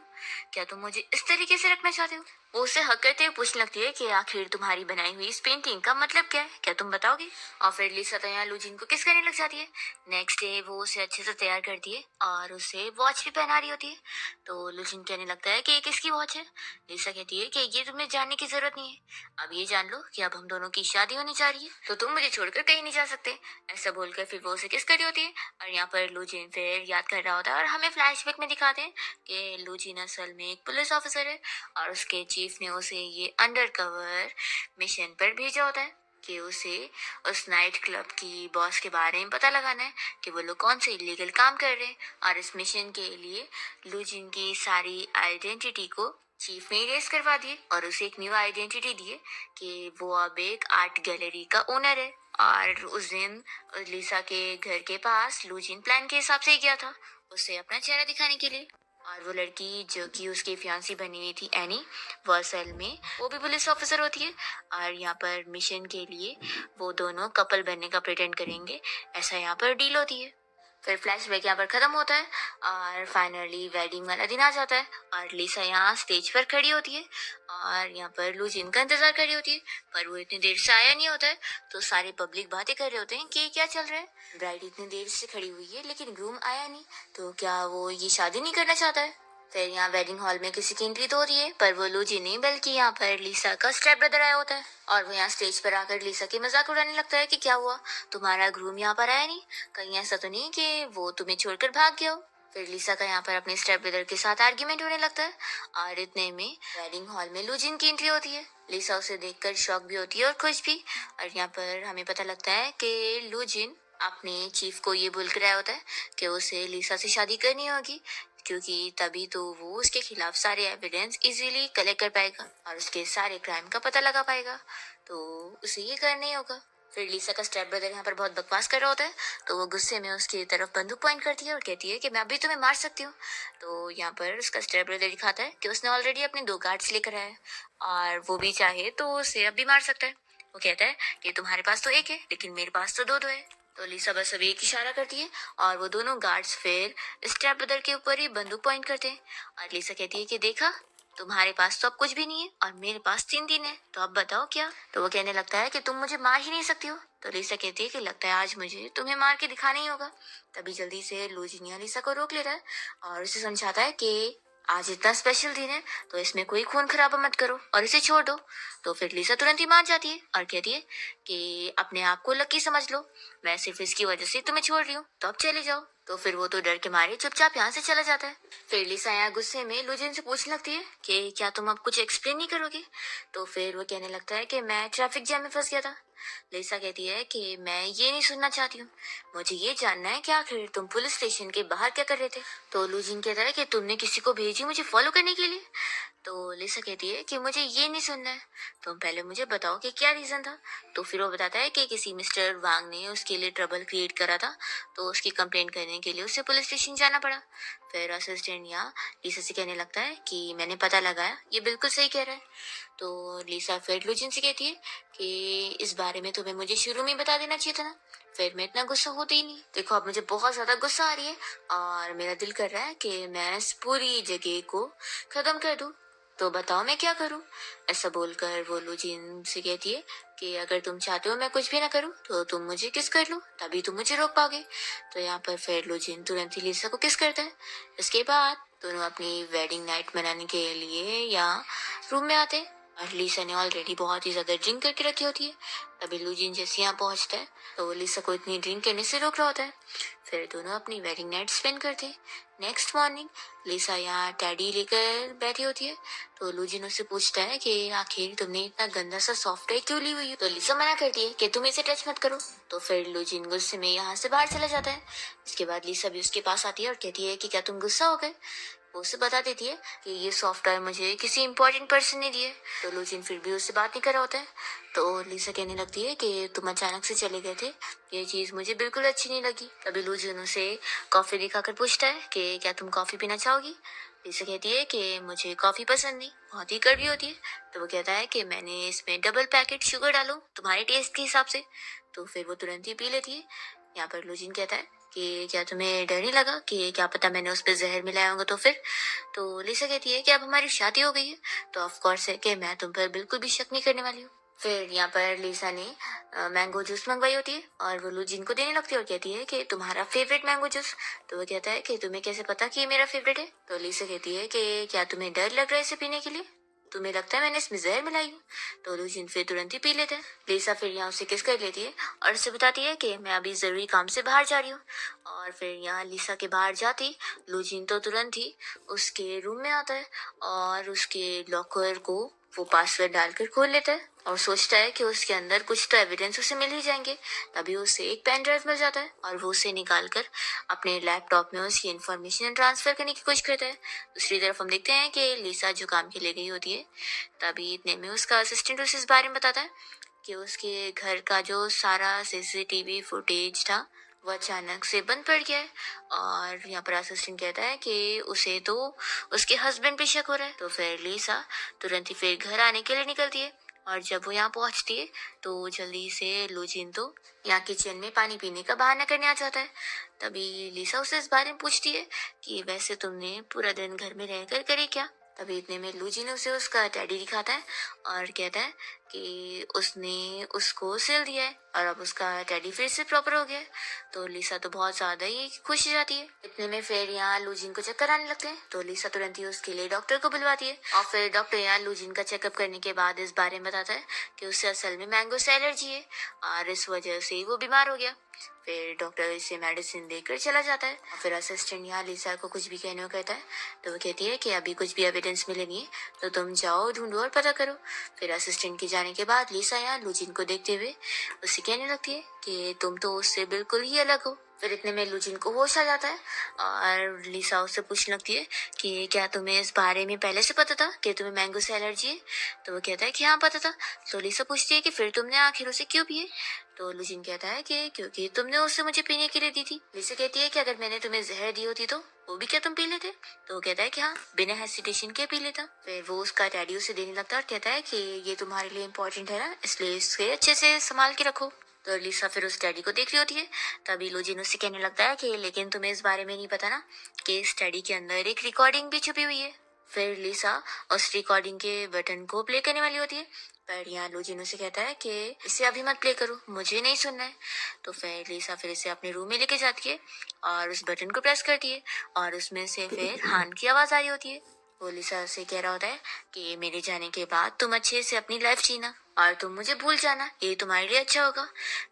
क्या तुम मुझे इस तरीके से रखना चाहते हो? वो उसे हक करते हुए पूछने लगती है कि आखिर तुम्हारी बनाई हुई इस पेंटिंग का मतलब क्या है, क्या तुम बताओगे? और फिर लिसा तो यहाँ लुजिन को किस करने लग जाती है। नेक्स्ट डे वो उसे अच्छे से तैयार करती है और उसे वॉच भी पहना रही होती है। तो लुजिन कहने लगता है कि ये किसकी वॉच है। लिसा कहती है कि ये तुम्हें जानने की जरूरत नहीं है, अब ये जान लो कि अब हम दोनों की शादी होने जा रही है, तो तुम मुझे छोड़कर कहीं नहीं जा सकते। ऐसा बोलकर फिर वो उसे किस कर रही होती है, और यहाँ पर लुजिन फिर याद कर रहा होता है, और हमें फ्लैशबैक में दिखाते हैं कि लुजिन असल में एक पुलिस ऑफिसर है, और उसके चीफ ने उसे ये अंडर कवर मिशन पर भेजा होता है कि उसे उस नाइट क्लब की बॉस के बारे में पता लगाना है कि वो लोग कौन से इलीगल काम कर रहे हैं। और इस मिशन के लिए लुजिन की सारी आइडेंटिटी को चीफ ने इरेज करवा दिए और उसे एक न्यू आइडेंटिटी दिए कि वो अब एक आर्ट गैलरी का ओनर है। और उस दिन लिसा के घर के पास लुजिन प्लान के हिसाब से ही गया था उसे अपना चेहरा दिखाने के लिए। और वो लड़की जो कि उसकी फियांसी बनी हुई थी एनी, वो असल में वो भी पुलिस ऑफिसर होती है, और यहाँ पर मिशन के लिए वो दोनों कपल बनने का प्रिटेंड करेंगे, ऐसा यहाँ पर डील होती है। फिर फ्लैशबैक यहाँ पर खत्म होता है और फाइनली वेडिंग वाला दिन आ जाता है, और लिसा यहाँ स्टेज पर खड़ी होती है और यहाँ पर लुजिन का इंतजार कर रही होती है, पर वो इतनी देर से आया नहीं होता है। तो सारे पब्लिक बातें कर रहे होते हैं कि क्या चल रहा है, ब्राइड इतनी देर से खड़ी हुई है लेकिन ग्रूम आया नहीं, तो क्या वो ये शादी नहीं करना चाहता है। फिर यहाँ वेडिंग हॉल में किसी की एंट्री तो हो रही है, पर वो लुजिन नहीं बल्कि यहाँ पर लिसा का स्टेप ब्रदर आया होता है, और वो यहाँ स्टेज पर आकर लिसा की मजाक उड़ाने लगता है कि क्या हुआ, तुम्हारा ग्रूम यहाँ पर आया नहीं, कहीं ऐसा तो नहीं कि वो तुम्हें छोड़कर भाग गया हो। फिर लिसा का यहाँ पर अपने स्टेप ब्रदर के साथ आर्ग्यूमेंट होने लगता है, और इतने में वेडिंग हॉल में लुजिन की एंट्री होती है। लिसा उसे देखकर शॉक भी होती है और खुश भी, और यहाँ पर हमें पता लगता है कि लुजिन अपने चीफ को ये बोल कर आया होता है कि उसे लिसा से शादी करनी होगी, क्योंकि तभी तो वो उसके खिलाफ सारे एविडेंस इजीली कलेक्ट कर पाएगा और उसके सारे क्राइम का पता लगा पाएगा। तो उसे ये करना ही होगा। फिर लिसा का स्टेप ब्रदर यहाँ पर बहुत बकवास कर रहा होता है, तो वो गुस्से में उसकी तरफ बंदूक पॉइंट करती है और कहती है कि मैं अभी तुम्हें मार सकती हूँ। तो यहाँ पर उसका स्टेप ब्रदर दिखाता है कि उसने ऑलरेडी अपने 2 गार्ड्स लेकर आया है और वो भी चाहे तो उसे अब भी मार सकता है। वो कहता है कि तुम्हारे पास तो एक है, लेकिन मेरे पास तो 2 है। तो लिसा बस अभी एक इशारा करती है और वो दोनों गार्ड्स फिर स्टेप ब्रदर के ऊपर ही बंदूक पॉइंट करते हैं। और लिसा कहती है कि देखा, तुम्हारे पास तो अब कुछ भी नहीं है और मेरे पास 3 है, तो अब बताओ क्या। तो वो कहने लगता है कि तुम मुझे मार ही नहीं सकती हो। तो लिसा कहती है कि लगता है आज मुझे तुम्हें मार के दिखाना ही होगा। तभी जल्दी से लूजिनिया लिसा को रोक लेता है और उसे समझाता है कि आज इतना स्पेशल दिन है, तो इसमें कोई खून खराबा मत करो और इसे छोड़ दो। तो फिर लिसा तुरंत ही मान जाती है और कहती है कि अपने आप को लकी समझ लो, मैं सिर्फ इसकी वजह से तुम्हें छोड़ रही हूँ, तो अब चले जाओ। तो फिर वो तो डर के मारे चुपचाप यहाँ से चला जाता है। फिर लिसा यहाँ गुस्से में लुजिन से पूछने लगती है कि क्या तुम अब कुछ एक्सप्लेन नहीं करोगे। तो फिर वो कहने लगता है कि मैं ट्रैफिक जैम में फंस गया था। लिसा कहती है कि मैं ये नहीं सुनना चाहती हूँ, मुझे ये जानना है कि आखिर तुम पुलिस स्टेशन के बाहर क्या कर रहे थे। तो लुजिन कहता है कि तुमने किसी को भेजी मुझे फॉलो करने के लिए। तो लिसा कहती है कि मुझे ये नहीं सुनना है, तुम पहले मुझे बताओ कि क्या रीजन था। तो फिर वो बताता है कि किसी मिस्टर वांग ने उसके लिए ट्रबल क्रिएट करा था, तो उसकी कंप्लेंट करने के लिए उसे पुलिस स्टेशन जाना पड़ा। फिर असिस्टेंट यहाँ लिसा से कहने लगता है कि मैंने पता लगाया, ये बिल्कुल सही कह रहा है। तो लिसा फिर लुजिन से कहती है कि इस बारे में तुम्हें मुझे शुरू में बता देना चाहिए था ना, फिर मैं इतना गुस्सा होती ही नहीं। देखो अब मुझे बहुत ज्यादा गुस्सा आ रही है और मेरा दिल कर रहा है कि मैं इस पूरी जगह को खत्म कर दूं, तो बताओ मैं क्या करूं। ऐसा बोलकर वो लुजिन से कहती है कि अगर तुम चाहते हो मैं कुछ भी ना करूं तो तुम मुझे किस कर लो, तभी तुम मुझे रोक पाओगे। तो यहाँ पर फिर लुजिन तुरंत ही लिसा को किस करता है। इसके बाद दोनों अपनी वेडिंग नाइट मनाने के लिए यहाँ रूम में आते हैं और लिसा ने ऑलरेडी बहुत ही ज्यादा ड्रिंक करके रखी होती है। तभी लुजिन जैसे यहाँ पहुंचता है तो वो लिसा को इतनी ड्रिंक करने से रोक रहा होता है। फिर दोनों अपनी वेडिंग नाइट स्पेंड करते हैं। नेक्स्ट मॉर्निंग लिसा यहाँ टैडी लेकर बैठी होती है, तो लुजिन उससे पूछता है कि आखिर तुमने इतना गंदा सा सॉफ्टवेयर क्यों ली हुई है। तो लिसा मना करती है कि तुम इसे टच मत करो। तो फिर लुजिन गुस्से में यहाँ से बाहर चला जाता है। इसके बाद लिसा भी उसके पास आती है और कहती है कि क्या तुम गुस्सा हो गए। वो उसे बता देती है कि ये सॉफ्टवेयर मुझे किसी इंपॉर्टेंट पर्सन ने दिए। तो लुजिन फिर भी उससे बात नहीं कर रहा होता है। तो लिसा कहने लगती है कि तुम अचानक से चले गए थे, ये चीज मुझे बिल्कुल अच्छी नहीं लगी। तभी लुजिन उसे कॉफी दिखाकर पूछता है कि क्या तुम कॉफी पीना चाहोगी। लिसा कहती है कि मुझे कॉफी पसंद नहीं, बहुत ही कड़वी होती है। तो वो कहता है कि मैंने इसमें डबल पैकेट शुगर डालो तुम्हारे टेस्ट के हिसाब से। तो फिर वो तुरंत ही पी लेती है। यहाँ पर लुजिन कहता है कि क्या तुम्हें डर नहीं लगा कि क्या पता मैंने उस पर जहर मिलाया होगा तो फिर। तो लिसा कहती है कि अब हमारी शादी हो गई है, तो ऑफ कोर्स है कि मैं तुम पर बिल्कुल भी शक नहीं करने वाली हूँ। फिर यहाँ पर लिसा ने मैंगो जूस मंगवाई होती है और वो लुजिन को देने लगती है और कहती है कि तुम्हारा फेवरेट मैंगो जूस। तो वो कहता है कि तुम्हें कैसे पता कि ये मेरा फेवरेट है। तो लिसा कहती है कि क्या तुम्हें डर लग रहा है इसे पीने के लिए, तुम्हें लगता है मैंने इसमें जहर मिलाई हूँ। तो लुजिन फिर तुरंत ही पी लेता है। लिसा फिर यहाँ उसे किस कर लेती है और उसे बताती है कि मैं अभी जरूरी काम से बाहर जा रही हूँ। और फिर यहाँ लिसा के बाहर जाती लुजिन तो तुरंत ही उसके रूम में आता है और उसके लॉकर को वो पासवर्ड डालकर खोल लेता है और सोचता है कि उसके अंदर कुछ तो एविडेंस उसे मिल ही जाएंगे। तभी उसे एक पेन ड्राइव मिल जाता है और वो उसे निकालकर अपने लैपटॉप में उसकी इन्फॉर्मेशन ट्रांसफर करने की कोशिश करता है। दूसरी तरफ हम देखते हैं कि लिसा जो काम के लिए गई होती है, तभी इतने में उसका असिस्टेंट उसे इस बारे में बताता है कि उसके घर का जो सारा सीसीटीवी फुटेज था वो अचानक से बंद पड़ गया है। और यहाँ पर असिस्टेंट कहता है कि उसे तो उसके हस्बैंड पे शक हो रहा है। तो फिर लिसा तुरंत ही फिर घर आने के लिए निकलती है और जब वो यहाँ पहुंचती है तो जल्दी से लुजिन तो यहाँ किचन में पानी पीने का बहाना करने आ जाता है। तभी लिसा उसे इस बारे में पूछती है कि वैसे तुमने पूरा दिन घर में रहकर करे क्या। तभी इतने में लुजिन उसे उसका टैडी दिखाता है और कहता है कि उसने उसको सिल दिया है और अब उसका टैडी फिर से प्रॉपर हो गया है। तो लिसा तो बहुत ज्यादा ही खुश हो जाती है। इतने में फिर यहाँ लुजिन को चक्कर आने लगते हैं, तो लिसा तुरंत ही उसके लिए डॉक्टर को बुलवाती है और फिर डॉक्टर यहाँ लुजिन का चेकअप करने के बाद इस बारे में बताता है कि उसे असल में मैंगो से एलर्जी है और इस वजह से वो बीमार हो गया। फिर डॉक्टर इसे मेडिसिन देकर चला जाता है। फिर असिस्टेंट यहाँ लिसा को कुछ भी कहने को कहता है, तो वो कहती है कि अभी कुछ भी एविडेंस मिले नहीं है, तो तुम जाओ ढूंढो और पता करो। फिर असिस्टेंट के जाने के बाद लिसा यहाँ लूजिन को देखते हुए उससे कहने लगती है कि तुम तो उससे बिल्कुल ही अलग हो। फिर इतने में लूजिन को होश आ जाता है और लिसा उससे पूछने लगती है कि क्या तुम्हें इस बारे में पहले से पता था कि तुम्हें मैंगो से एलर्जी है। तो वो कहता है कि हाँ पता था। तो लिसा पूछती है कि फिर तुमने आखिर उसे क्यों पिए। तो लूजिन कहता है कि क्योंकि तुमने उसे मुझे पीने के लिए दी थी। लिसा कहती है कि अगर मैंने तुम्हें जहर दी होती तो वो भी क्या तुम पी लेते। तो वो कहता है कि हाँ बिना हेसिटेशन के पी लेता। फिर वो उसका डैडी उसे देने लगता है और कहता है कि ये तुम्हारे लिए इम्पोर्टेंट है ना, इसलिए इसे अच्छे से संभाल के रखो। तो लिसा फिर उस डैडी को देख रही होती है। तभी लूजिन उससे कहने लगता है कि लेकिन तुम्हें इस बारे में नहीं पता ना कि इस डैडी के अंदर एक रिकॉर्डिंग भी छुपी हुई है। फिर लिसा उस रिकॉर्डिंग के बटन को प्ले करने वाली होती है, पर यहाँ लूजिन उसे कहता है कि इसे अभी मत प्ले करो, मुझे नहीं सुनना है। तो फिर लिसा फिर इसे अपने रूम में लेके जाती है और उस बटन को प्रेस करती है और उसमें से फिर हान की आवाज आ रही होती है। वो लिसा से कह रहा होता है कि मेरे जाने के बाद तुम अच्छे से अपनी लाइफ जीना और तुम मुझे भूल जाना, ये तुम्हारे लिए अच्छा होगा।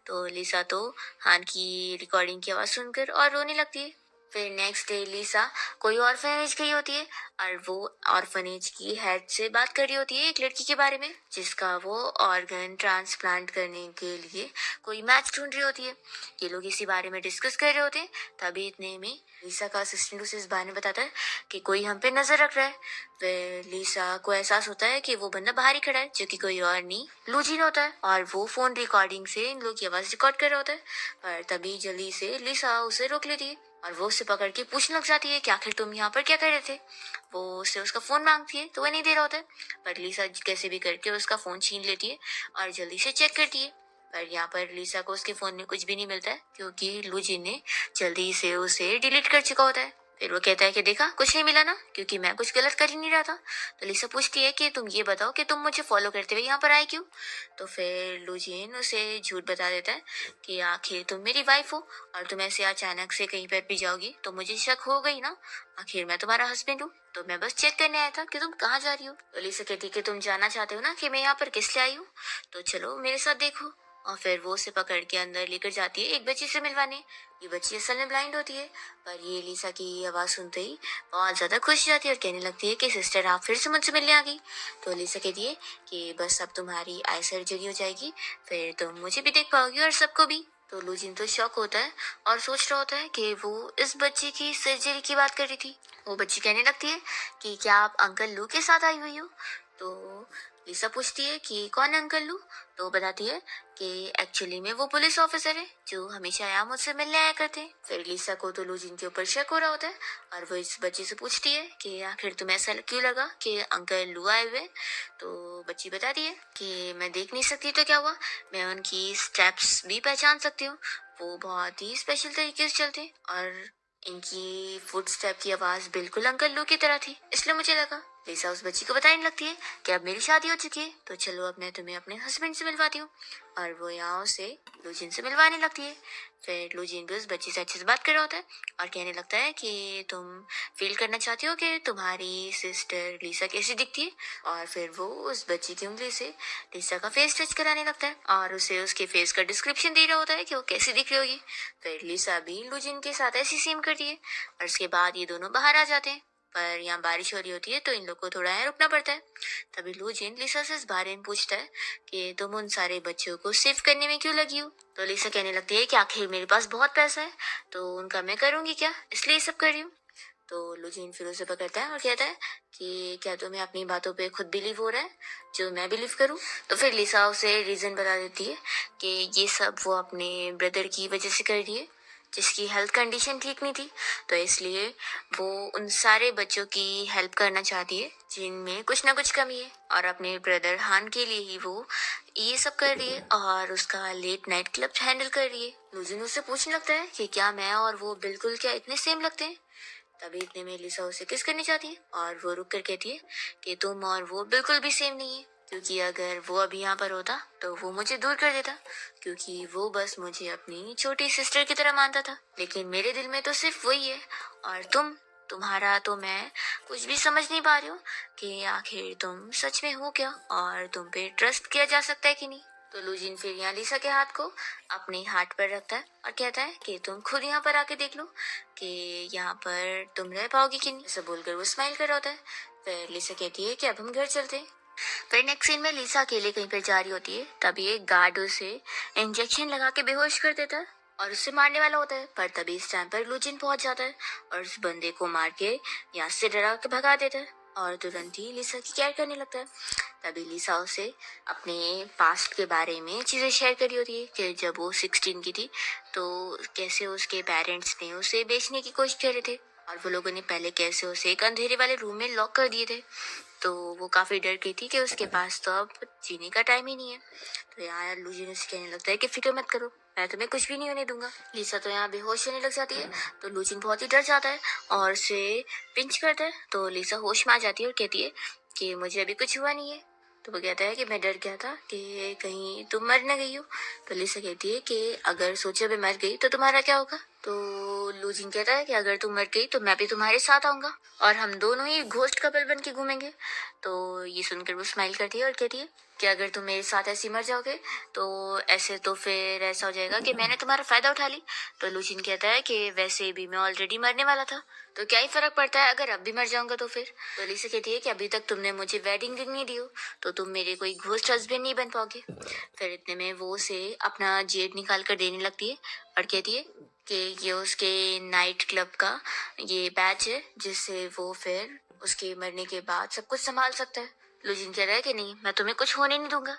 तो लिसा तो हान की रिकॉर्डिंग की आवाज सुनकर और रोने लगती है। फिर नेक्स्ट डे लिसा कोई ऑर्फनेज गई होती है और वो ऑर्फनेज की हेड से बात कर रही होती है एक लड़की के बारे में जिसका वो ऑर्गन ट्रांसप्लांट करने के लिए कोई मैच ढूंढ रही होती है। ये लोग इसी बारे में डिस्कस कर रहे होते हैं। तभी इतने में लिसा का असिस्टेंट उसे इस बारे में बताता है कि कोई हम पे नजर रख रहा है। फिर लिसा को एहसास होता है कि वो बंदा बाहर ही खड़ा है जो कि कोई और नहीं लूजिन होता है और वो फोन रिकॉर्डिंग से इन लोग की आवाज रिकॉर्ड कर रहा होता है। पर तभी जल्दी से लिसा उसे रोक लेती है और वो उसे पकड़ के पूछने लग जाती है कि आखिर तुम यहाँ पर क्या कर रहे थे। वो उससे उसका फोन मांगती है तो वह नहीं दे रहा होता है, पर लिसा कैसे भी करके उसका फोन छीन लेती है और जल्दी से चेक करती है। पर यहाँ पर लिसा को उसके फोन में कुछ भी नहीं मिलता है क्योंकि लूजिन ने जल्दी से उसे डिलीट कर चुका होता है। फिर वो कहता है कि देखा कुछ नहीं मिला ना, क्योंकि मैं कुछ गलत कर ही नहीं रहा था। तो लिसा पूछती है कि तुम ये बताओ कि तुम मुझे फॉलो करते हुए यहाँ पर आए क्यों। तो फिर लूजिन उसे झूठ बता देता है कि आखिर तुम मेरी वाइफ हो और तुम ऐसे अचानक से कहीं पर भी जाओगी तो मुझे शक हो गई ना, आखिर मैं तुम्हारा हस्बैंड हूँ। तो मैं बस चेक करने आया था कि तुम कहाँ जा रही हो। तो लिसा कहती है कि तुम जानना चाहते हो ना कि मैं यहाँ पर किस लिए आई हूँ, तो चलो मेरे साथ देखो। और फिर वो उसे पकड़ के अंदर लेकर जाती है एक बच्ची से मिलवाने। ये बच्ची असल में ब्लाइंड होती है, पर ये लिसा की आवाज सुनते ही बहुत ज्यादा खुश हो जाती है और कहने लगती है कि सिस्टर आप फिर से मुझसे मिलने आ गई। तो लिसा कहती है कि बस अब तुम्हारी आई सर्जरी हो जाएगी, फिर तुम मुझे भी देख पाओगी और सबको भी। तो लूजिन तो शॉक होता है और सोच रहा होता है कि वो इस बच्ची की सर्जरी की बात कर रही थी। वो बच्ची कहने लगती है कि क्या आप अंकल लू के साथ आई हुई हो। तो लिसा पूछती है कि कौन अंकल लू। तो वो बताती है कि एक्चुअली में वो पुलिस ऑफिसर है जो हमेशा यहाँ मुझसे मिलने आया करते हैं। फिर लिसा को तो लूजिन के ऊपर शक हो रहा होता है और वो इस बच्ची से पूछती है कि आखिर तुम्हें ऐसा क्यों लगा कि अंकल लू आए हुए। तो बच्ची बताती है कि मैं देख नहीं सकती तो क्या हुआ, मैं उनकी स्टेप्स भी पहचान सकती हूँ, वो बहुत ही स्पेशल तरीके से चलते हैं और इनकी फुट स्टेप की आवाज बिल्कुल अंकल लू की तरह थी, इसलिए मुझे लगा। लिसा उस बच्ची को बताने लगती है कि अब मेरी शादी हो चुकी है तो चलो अब मैं तुम्हें अपने हस्बैंड से मिलवाती हूँ। और वो यहाँ उसे लूजिन से मिलवाने लगती है। फिर लूजिन भी उस बच्ची से अच्छे से बात कर रहा होता है और कहने लगता है कि तुम फील करना चाहती हो कि तुम्हारी सिस्टर लिसा कैसी दिखती है। और फिर वो उस बच्ची की उंगली से लिसा का फेस टच कराने लगता है और उसे उसके फेस का डिस्क्रिप्शन दे रहा होता है कि वो कैसी दिख रही होगी। फिर लिसा भी लूजिन के साथ ऐसी सेम करती है और उसके बाद ये दोनों बाहर आ जाते हैं। पर यहाँ बारिश हो रही होती है तो इन लोग को थोड़ा यहाँ रुकना पड़ता है। तभी लूजिन लिसा से इस बारे में पूछता है कि तुम उन सारे बच्चों को सेव करने में क्यों लगी हो। तो लिसा कहने लगती है कि आखिर मेरे पास बहुत पैसा है तो उनका मैं करूंगी क्या, इसलिए ये सब कर रही हूँ। तो लूजिन फिर उसे पकड़ता है और कहता है कि क्या तुम्हें अपनी बातों पे खुद बिलीव हो रहा है जो मैं बिलीव करूं। तो फिर लिसा उसे रीजन बता देती है कि ये सब वो अपने ब्रदर की वजह से कर रही है जिसकी हेल्थ कंडीशन ठीक नहीं थी, तो इसलिए वो उन सारे बच्चों की हेल्प करना चाहती है जिनमें कुछ ना कुछ कमी है और अपने ब्रदर हान के लिए ही वो ये सब कर रही है और उसका लेट नाइट क्लब हैंडल कर रही है। लूजिन उससे पूछने लगता है कि क्या मैं और वो बिल्कुल क्या इतने सेम लगते हैं। तभी इतने में लिसा उसे किस करनी चाहती है और वो रुक कर कहती है कि तुम और वो बिल्कुल भी सेम नहीं है, क्योंकि अगर वो अभी यहाँ पर होता तो वो मुझे दूर कर देता, क्योंकि वो बस मुझे अपनी छोटी सिस्टर की तरह मानता था, लेकिन मेरे दिल में तो सिर्फ वही है। और तुम्हारा तो मैं कुछ भी समझ नहीं पा रही हूँ कि आखिर तुम सच में हो क्या और तुम पे ट्रस्ट किया जा सकता है कि नहीं। तो लूजिन फिर यहाँ लिसा के हाथ को अपने हाथ पर रखता है और कहता है कि तुम खुद यहाँ पर आके देख लो कि यहाँ पर तुम रह पाओगी कि नहीं। ऐसा बोलकर वो स्माइल कर रहा होता है। फिर लिसा कहती है कि अब हम घर चलते हैं। फिर नेक्स्ट सीन में लिसा अकेले कहीं पर जा रही होती है, तभी एक गार्ड उसे इंजेक्शन लगा के बेहोश कर देता है और उससे मारने वाला होता है। पर तभी इस टाइम पर लूजिन पहुंच जाता है और उस बंदे को मार के यहाँ से डरा के भगा देता है और तुरंत ही लिसा की केयर करने लगता है। तभी लिसा उसे अपने पास्ट के बारे में चीज़ें शेयर करी होती है कि जब वो 16 की थी तो कैसे उसके पेरेंट्स ने उसे बेचने की कोशिश कर रहे थे और वो लोगों ने पहले कैसे उसे एक अंधेरे वाले रूम में लॉक कर दिए थे। तो वो काफ़ी डर गई थी कि उसके पास तो अब जीने का टाइम ही नहीं है। तो यहाँ लूजिन उसे कहने लगता है कि फिक्र मत करो, मैं तुम्हें कुछ भी नहीं होने दूंगा। लिसा तो यहाँ बेहोश होने लग जाती है। तो लूजिन बहुत ही डर जाता है और उसे पिंच करता है। तो लिसा होश में आ जाती है और कहती है कि मुझे अभी कुछ हुआ नहीं है। तो वो कहता है कि मैं डर गया था कि कहीं तुम मर न गई हो। तो लिसा कहती है कि अगर सोचे मैं मर गई तो तुम्हारा क्या होगा। तो लूजिन कहता है कि अगर तुम मर गई तो मैं भी तुम्हारे साथ आऊंगा और हम दोनों ही घोस्ट कपल बन के घूमेंगे। तो ये सुनकर वो स्माइल करती है और कहती है कि अगर तुम मेरे साथ ऐसे मर जाओगे तो ऐसे तो फिर ऐसा हो जाएगा कि मैंने तुम्हारा फायदा उठा ली। तो लूजिन कहता है कि वैसे भी मैं ऑलरेडी मरने वाला था, तो क्या ही फर्क पड़ता है अगर अब भी मर जाऊंगा तो फिर। तो लिसा कहती है कि अभी तक तुमने मुझे वेडिंग रिंग नहीं दी हो तो तुम मेरे कोई घोस्ट हस्बैंड नहीं बन पाओगे। फिर इतने में वो उसे अपना जेब निकाल कर देने लगती है और कहती है कि ये उसके नाइट क्लब का ये बैच है जिससे वो फिर उसके मरने के बाद सब कुछ संभाल सकता है। लूजिन कह रहा है कि नहीं, मैं तुम्हें कुछ होने नहीं दूंगा।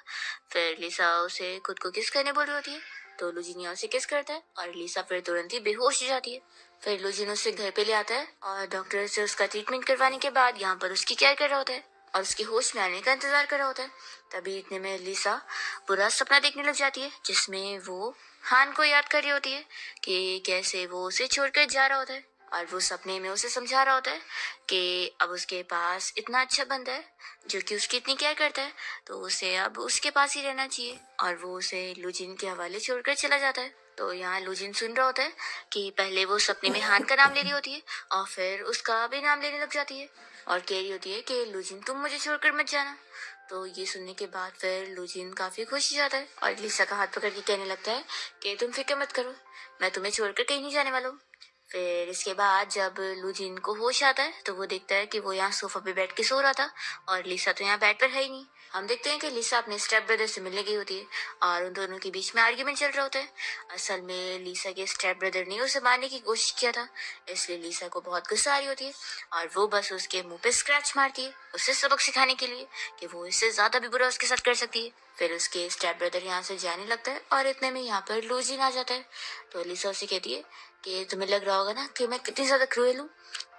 फिर लिसा उसे खुद को किस करने बोल रही होती है। तो लूजिन यहाँ उसे किस करता है और लिसा फिर तुरंत ही बेहोश हो जाती है। फिर लूजिन उसे घर पे ले आता है और डॉक्टर से उसका ट्रीटमेंट करवाने के बाद यहाँ पर उसकी केयर कर रहा होता है और उसके होश में आने का इंतजार कर रहा होता है। तभी इतने में लिसा बुरा सपना देखने लग जाती है जिसमें वो हान को याद कर रही होती है कि कैसे वो उसे छोड़कर जा रहा होता है और वो सपने में उसे समझा रहा होता है कि अब उसके पास इतना अच्छा बंदा है जो कि उसकी इतनी केयर करता है, तो उसे अब उसके पास ही रहना चाहिए और वो उसे लूजिन के हवाले छोड़कर चला जाता है। तो यहाँ लूजिन सुन रहा होता है कि पहले वो सपने में हान का नाम ले रही होती है और फिर उसका भी नाम लेने लग जाती है और कह रही होती है कि लूजिन तुम मुझे छोड़कर मत जाना। तो ये सुनने के बाद फिर लूजिन काफी खुश हो जाता है और लिसा का हाथ पकड़ के कहने लगता है कि तुम फिक्र मत करो, मैं तुम्हें छोड़कर कहीं नहीं जाने वाला हूँ। फिर इसके बाद जब लूजिन को होश आता है तो वो देखता है कि वो यहाँ सोफा पे बैठ के सो रहा था और लिसा तो यहाँ बेड पर है ही नहीं। हम देखते हैं कि लिसा अपने स्टेप ब्रदर से मिलने गई होती है और उन दोनों के बीच में आर्ग्यूमेंट चल रहा होता है। असल में लिसा के स्टेप ब्रदर ने उसे मारने की कोशिश किया था, इसलिए लिसा को बहुत गुस्सा आ रही होती है और वो बस उसके मुंह पे स्क्रैच मारती है उसे सबक सिखाने के लिए कि वो इससे ज्यादा भी बुरा उसके साथ कर सकती है। फिर उसके स्टेप ब्रदर यहाँ से जाने लगता है और इतने में यहाँ पर लूजिन आ जाता है। तो लिसा उसे कहती है कि तुम्हें लग रहा होगा ना कि मैं कितनी ज्यादा क्रूएल हूँ।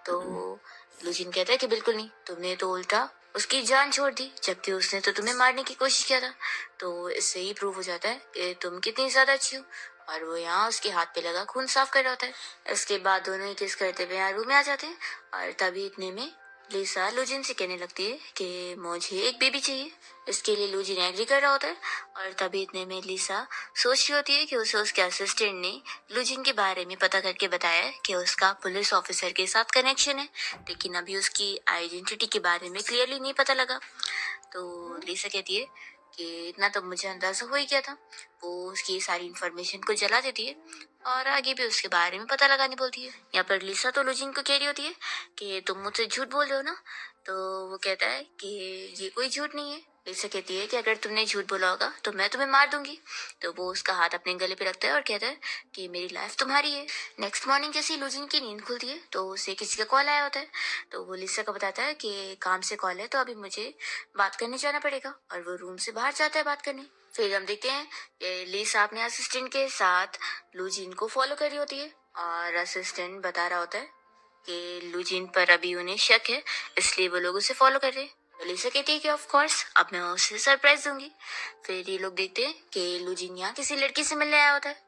तो लूजिन कहता है कि बिल्कुल नहीं, तुमने तो उल्टा उसकी जान छोड़ दी जबकि उसने तो तुम्हें मारने की कोशिश किया था। तो इससे ही प्रूव हो जाता है कि तुम कितनी ज्यादा अच्छी हो। और वो यहाँ उसके हाथ पे लगा खून साफ कर रहा होता है। इसके बाद दोनों ही किस करते हुए यहाँ रूम में आ जाते हैं और तभी इतने में लिसा लूजिन से कहने लगती है कि मुझे एक बेबी चाहिए। इसके लिए लूजिन एग्री कर रहा होता है और तभी इतने में लिसा सोच रही होती है कि उसे उसके असिस्टेंट ने लूजिन के बारे में पता करके बताया है कि उसका पुलिस ऑफिसर के साथ कनेक्शन है, लेकिन अभी उसकी आइडेंटिटी के बारे में क्लियरली नहीं पता लगा। तो लिसा कहती है कि इतना तो मुझे अंदाजा हो ही गया था। वो उसकी सारी इन्फॉर्मेशन को जला देती है और आगे भी उसके बारे में पता लगाने बोलती है। यहाँ पर लिसा तो लूजिन को कह रही होती है कि तुम मुझसे झूठ बोल रहे हो ना। तो वो कहता है कि ये कोई झूठ नहीं है। लिसा कहती है कि अगर तुमने झूठ बोला होगा तो मैं तुम्हें मार दूंगी। तो वो उसका हाथ अपने गले पे रखता है और कहता है कि मेरी लाइफ तुम्हारी है। नेक्स्ट मॉर्निंग जैसे ही लूजिन की नींद खुलती है तो उसे किसी का कॉल आया होता है। तो वो लिसा को बताता है कि काम से कॉल है तो अभी मुझे बात करने जाना पड़ेगा और वो रूम से बाहर जाता है बात करने। फिर हम देखते हैं कि लिसा अपने असिस्टेंट के साथ लूजिन को फॉलो कर रही होती है और असिस्टेंट बता रहा होता है कि लूजिन पर अभी उन्हें शक है, इसलिए वो लोग उसे फॉलो कर रहे हैं। तो लिसा कहती है कि ऑफ कोर्स अब मैं उसे सरप्राइज दूंगी। फिर ये लोग देखते हैं कि लूजिन यहाँ किसी लड़की से मिलने आया होता है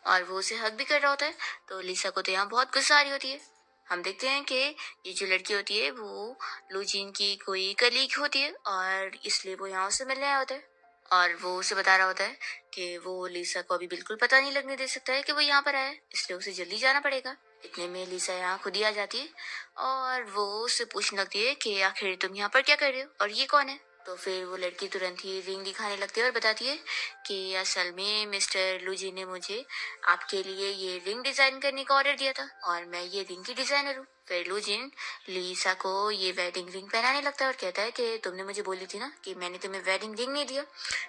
और वो उसे हक भी कर रहा होता है। तो लिसा को तो यहाँ बहुत गुस्सा आ रही होती है। हम देखते हैं कि ये जो लड़की होती है वो लूजिन की कोई कलीग होती है और इसलिए वो यहाँ उसे मिलने आया होता है और वो उसे बता रहा होता है कि वो लिसा को अभी बिल्कुल पता नहीं लगने दे सकता है कि वो यहाँ पर आया है, इसलिए उसे जल्दी जाना पड़ेगा। इतने में लिसा यहाँ खुद ही आ जाती है और वो उससे पूछने लगती है कि आखिर तुम यहाँ पर क्या कर रहे हो और ये कौन है। तो फिर वो लड़की तुरंत ही रिंग दिखाने लगती है और बताती है कि असल में मिस्टर लूजी ने मुझे आपके लिए ये रिंग डिजाइन करने का ऑर्डर दिया था और मैं ये रिंग की डिजाइनर हूँ। फिर लूजिन लीसा को ये वेडिंग रिंग पहनाने लगता है और कहता है कि तुमने मुझे बोली थी ना कि मैंने तुम्हें वेडिंग रिंग नहीं दिया,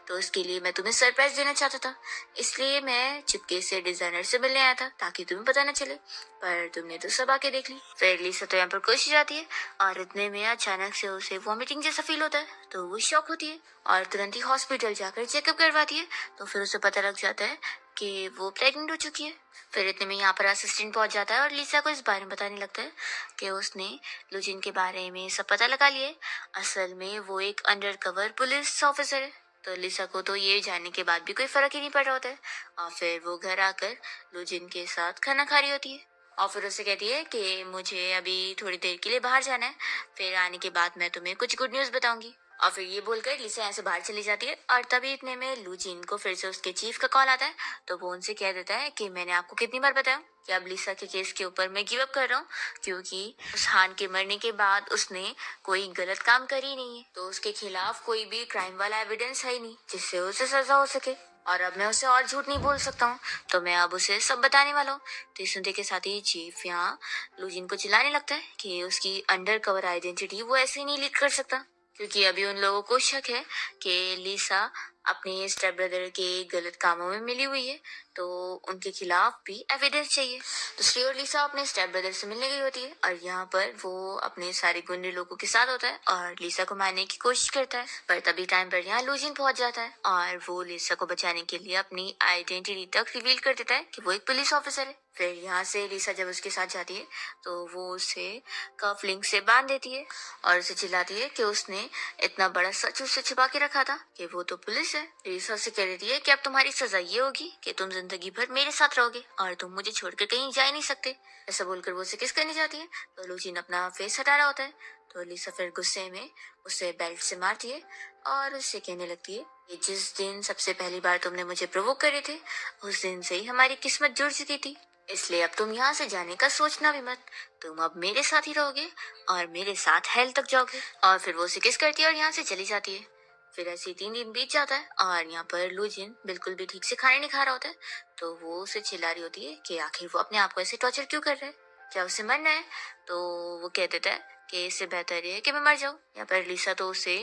तो उसके लिए मैं तुम्हें सरप्राइज देना चाहता था, इसलिए मैं चुपके से डिजाइनर से मिलने आया था ताकि तुम्हें पता ना चले, पर तुमने तो सब आके देख ली। फिर लीसा तो यहाँ पर खुश हो जाती है और इतने में अचानक से उसे वॉमिटिंग जैसा फील होता है, तो वो शॉक होती है और तुरंत ही हॉस्पिटल जाकर चेकअप करवाती है। तो फिर उसे पता लग जाता है कि वो प्रेग्नेंट हो चुकी है। फिर इतने में यहाँ पर असिस्टेंट पहुंच जाता है और लिसा को इस बारे में बताने लगता है कि उसने लुजिन के बारे में सब पता लगा लिया है। असल में वो एक अंडरकवर पुलिस ऑफिसर है। तो लिसा को तो ये जानने के बाद भी कोई फर्क ही नहीं पड़ रहा होता है और फिर वो घर आकर लुजिन के साथ खाना खा रही होती है और फिर उसे कहती है कि मुझे अभी थोड़ी देर के लिए बाहर जाना है, फिर आने के बाद मैं तुम्हें कुछ गुड न्यूज़ बताऊंगी। और फिर ये बोलकर लिसा यहाँ से बाहर चली जाती है और तभी इतने में लूजिन को फिर से उसके चीफ का कॉल आता है। तो वो उनसे कह देता है कि मैंने आपको कितनी बार बताया कि अब लिसा के केस के ऊपर मैं गिव अप कर रहा हूँ, क्योंकि उस हान के मरने के बाद उसने कोई गलत काम करी नहीं है, तो उसके खिलाफ कोई भी क्राइम वाला एविडेंस है ही नहीं जिससे उसे सजा हो सके और अब मैं उसे और झूठ नहीं बोल सकता हूँ, तो मैं अब उसे सब बताने वाला हूँ। तो इस सुनते के साथ ही चीफ यहाँ लूजिन को चिल्लाने लगता है कि उसकी अंडर कवर आइडेंटिटी वो ऐसे ही नहीं लीक कर सकता, क्योंकि अभी उन लोगों को शक है कि लिसा अपने स्टेप ब्रदर के गलत कामों में मिली हुई है, तो उनके खिलाफ भी एविडेंस चाहिए। दूसरी ओर लिसा अपने स्टेप ब्रदर से मिलने गई होती है और यहाँ पर वो अपने सारे गुंडे लोगों के साथ होता है और लिसा को मारने की कोशिश करता है, पर तभी टाइम पर यहाँ लूजिन पहुंच जाता है और वो लिसा को बचाने के लिए अपनी आइडेंटिटी तक रिवील कर देता है कि वो एक पुलिस ऑफिसर है। फिर यहाँ से लिसा जब उसके साथ जाती है तो वो उसे कफ लिंक से बांध देती है और उसे चिल्लाती है कि उसने इतना बड़ा सच उससे छिपा के रखा था कि वो तो पुलिस है। लिसा से कह देती है कि अब तुम्हारी सजा ये होगी कि तुम जिंदगी भर मेरे साथ रहोगे और तुम मुझे छोड़कर कहीं जा ही नहीं सकते। ऐसा बोलकर वो उसे किस करने जाती है तो लूजिन अपना फेस हटा रहा होता है, तो लिसा फिर गुस्से में उसे बेल्ट से मारती है और उससे कहने लगती है कि जिस दिन सबसे पहली बार तुमने मुझे प्रोवोक करे थे उस दिन से ही हमारी किस्मत जुड़ चुकी थी, इसलिए अब तुम यहाँ से जाने का सोचना भी मत, तुम अब मेरे साथ ही रहोगे और मेरे साथ हेल तक जाओगे। और फिर वो उसे किस करती है और यहाँ से चली जाती है। फिर ऐसे ही 3 दिन बीत जाता है और यहाँ पर लूजिन बिल्कुल भी ठीक से खाने नहीं खा रहा होता है, तो वो उसे चिल्ला रही होती है कि आखिर वो अपने आप को ऐसे टॉर्चर क्यों कर रहा है, क्या उसे मरना है। तो वो कह देता है कि इससे बेहतर है कि मैं मर जाऊँ। यहाँ पर लिसा तो उसे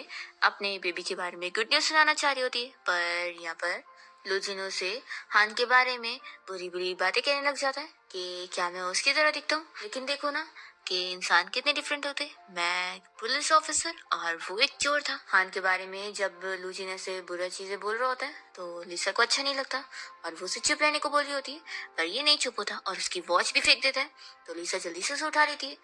अपने बेबी के बारे में गुड न्यूज सुनाना चाह रही होती है, पर यहाँ पर लूजिन उसे हान के बारे में बुरी बुरी बातें कहने लग जाता है कि क्या मैं उसकी तरह दिखता हूँ, लेकिन देखो ना कि इंसान कितने डिफरेंट होते हैं, मैं पुलिस ऑफिसर और वो एक चोर था। हान के बारे में जब लूजिन ऐसे बुरा चीजें बोल रहा होता है तो लिसा को अच्छा नहीं लगता और वो उसे चुप रहने को बोल रही होती है, पर ये नहीं चुप होता और उसकी वॉच भी फेंक देता है। तो लिसा जल्दी से उसे उठा लेती है।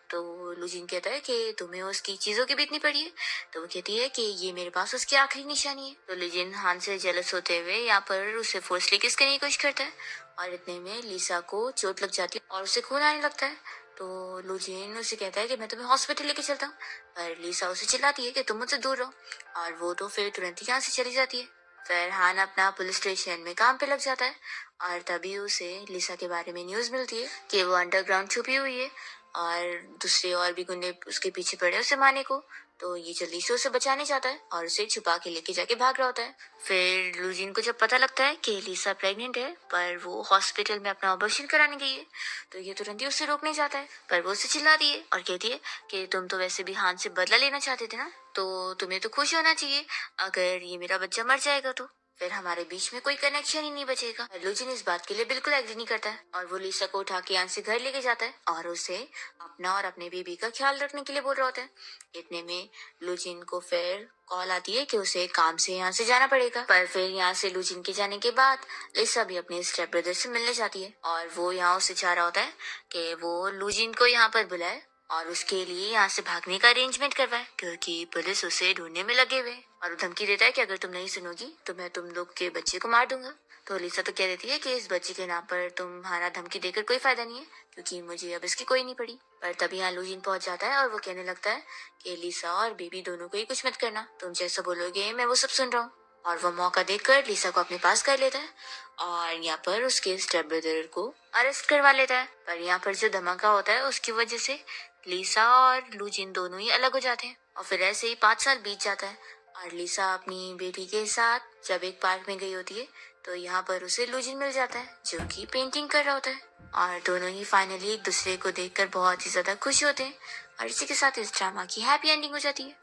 तो लूजिन कहता है कि तुम्हें उसकी चीजों की भी इतनी पड़ी है, तो वो कहती है कि ये मेरे पास उसकी आखिरी निशानी है। तो लूजिन हान से जेलस होते हुए यहाँ पर उसे फोर्सली किस करने की कोशिश करता है और इतने में लिसा को चोट लग जाती है और उसे खून आने लगता है। तो लूजिन उसे कहता है कि मैं तुम्हें हॉस्पिटल लेके चलता हूँ, पर लिसा उसे चिल्लाती है कि तुम मुझसे दूर रहो और वो तो फिर तुरंत ही यहाँ से चली जाती है। फिर हान अपना पुलिस स्टेशन में काम पे लग जाता है और तभी उसे लिसा के बारे में न्यूज मिलती है कि वो अंडरग्राउंड छुपी हुई है और दूसरे और भी गुंडे उसके पीछे पड़े उसे मारने को। तो ये जल्दी से उसे बचाने जाता है और उसे छुपा के लेके जाके भाग रहा होता है। फिर लूजिन को जब पता लगता है कि लिसा प्रेग्नेंट है पर वो हॉस्पिटल में अपना ऑपरेशन कराने गई है, तो ये तुरंत ही उसे रोकने जाता है, पर वो उसे चिल्लाती है और कहती है कि तुम तो वैसे भी हान से बदला लेना चाहते थे ना, तो तुम्हें तो खुश होना चाहिए अगर ये मेरा बच्चा मर जाएगा तो फिर हमारे बीच में कोई कनेक्शन ही नहीं बचेगा। लूजिन इस बात के लिए बिल्कुल एग्री नहीं करता है और वो लिसा को उठा के यहाँ से घर लेके जाता है और उसे अपना और अपने बेबी का ख्याल रखने के लिए बोल रहा होता है। इतने में लूजिन को फिर कॉल आती है कि उसे काम से यहाँ से जाना पड़ेगा, पर फिर यहाँ से लूजिन के जाने के बाद लिसा भी अपने स्टेप ब्रदर से मिलने जाती है और वो यहाँ उसे चाह रहा होता है कि वो लूजिन को यहाँ पर बुलाए और उसके लिए यहाँ से भागने का अरेंजमेंट करवाए, क्योंकि पुलिस उसे ढूंढने में लगे हुए और वो धमकी देता है कि अगर तुम नहीं सुनोगी तो मैं तुम लोग के बच्चे को मार दूंगा। तो लिसा तो कह देती है कि इस बच्चे के नाम पर तुम्हारा धमकी देकर कोई फायदा नहीं है, क्योंकि मुझे अब इसकी कोई नहीं पड़ी। पर तभी यहाँ लूजिन पहुंच जाता है और वो कहने लगता है कि लिसा और बेबी दोनों को ही कुछ मत करना, तुम जैसा बोलोगे मैं वो सब सुन रहा हूँ। और वो मौका देखकर लिसा को अपने पास कर लेता है और यहाँ पर उसके स्टेप ब्रदर को अरेस्ट करवा लेता है। पर यहाँ पर जो धमाका होता है उसकी वजह से लिसा और लूजिन दोनों ही अलग हो जाते हैं और फिर ऐसे ही 5 साल बीत जाता है और लिसा अपनी बेटी के साथ जब एक पार्क में गई होती है तो यहाँ पर उसे लूजिन मिल जाता है जो कि पेंटिंग कर रहा होता है, और दोनों ही फाइनली एक दूसरे को देखकर बहुत ही ज्यादा खुश होते हैं, और इसी के साथ इस ड्रामा की हैप्पी एंडिंग हो जाती है।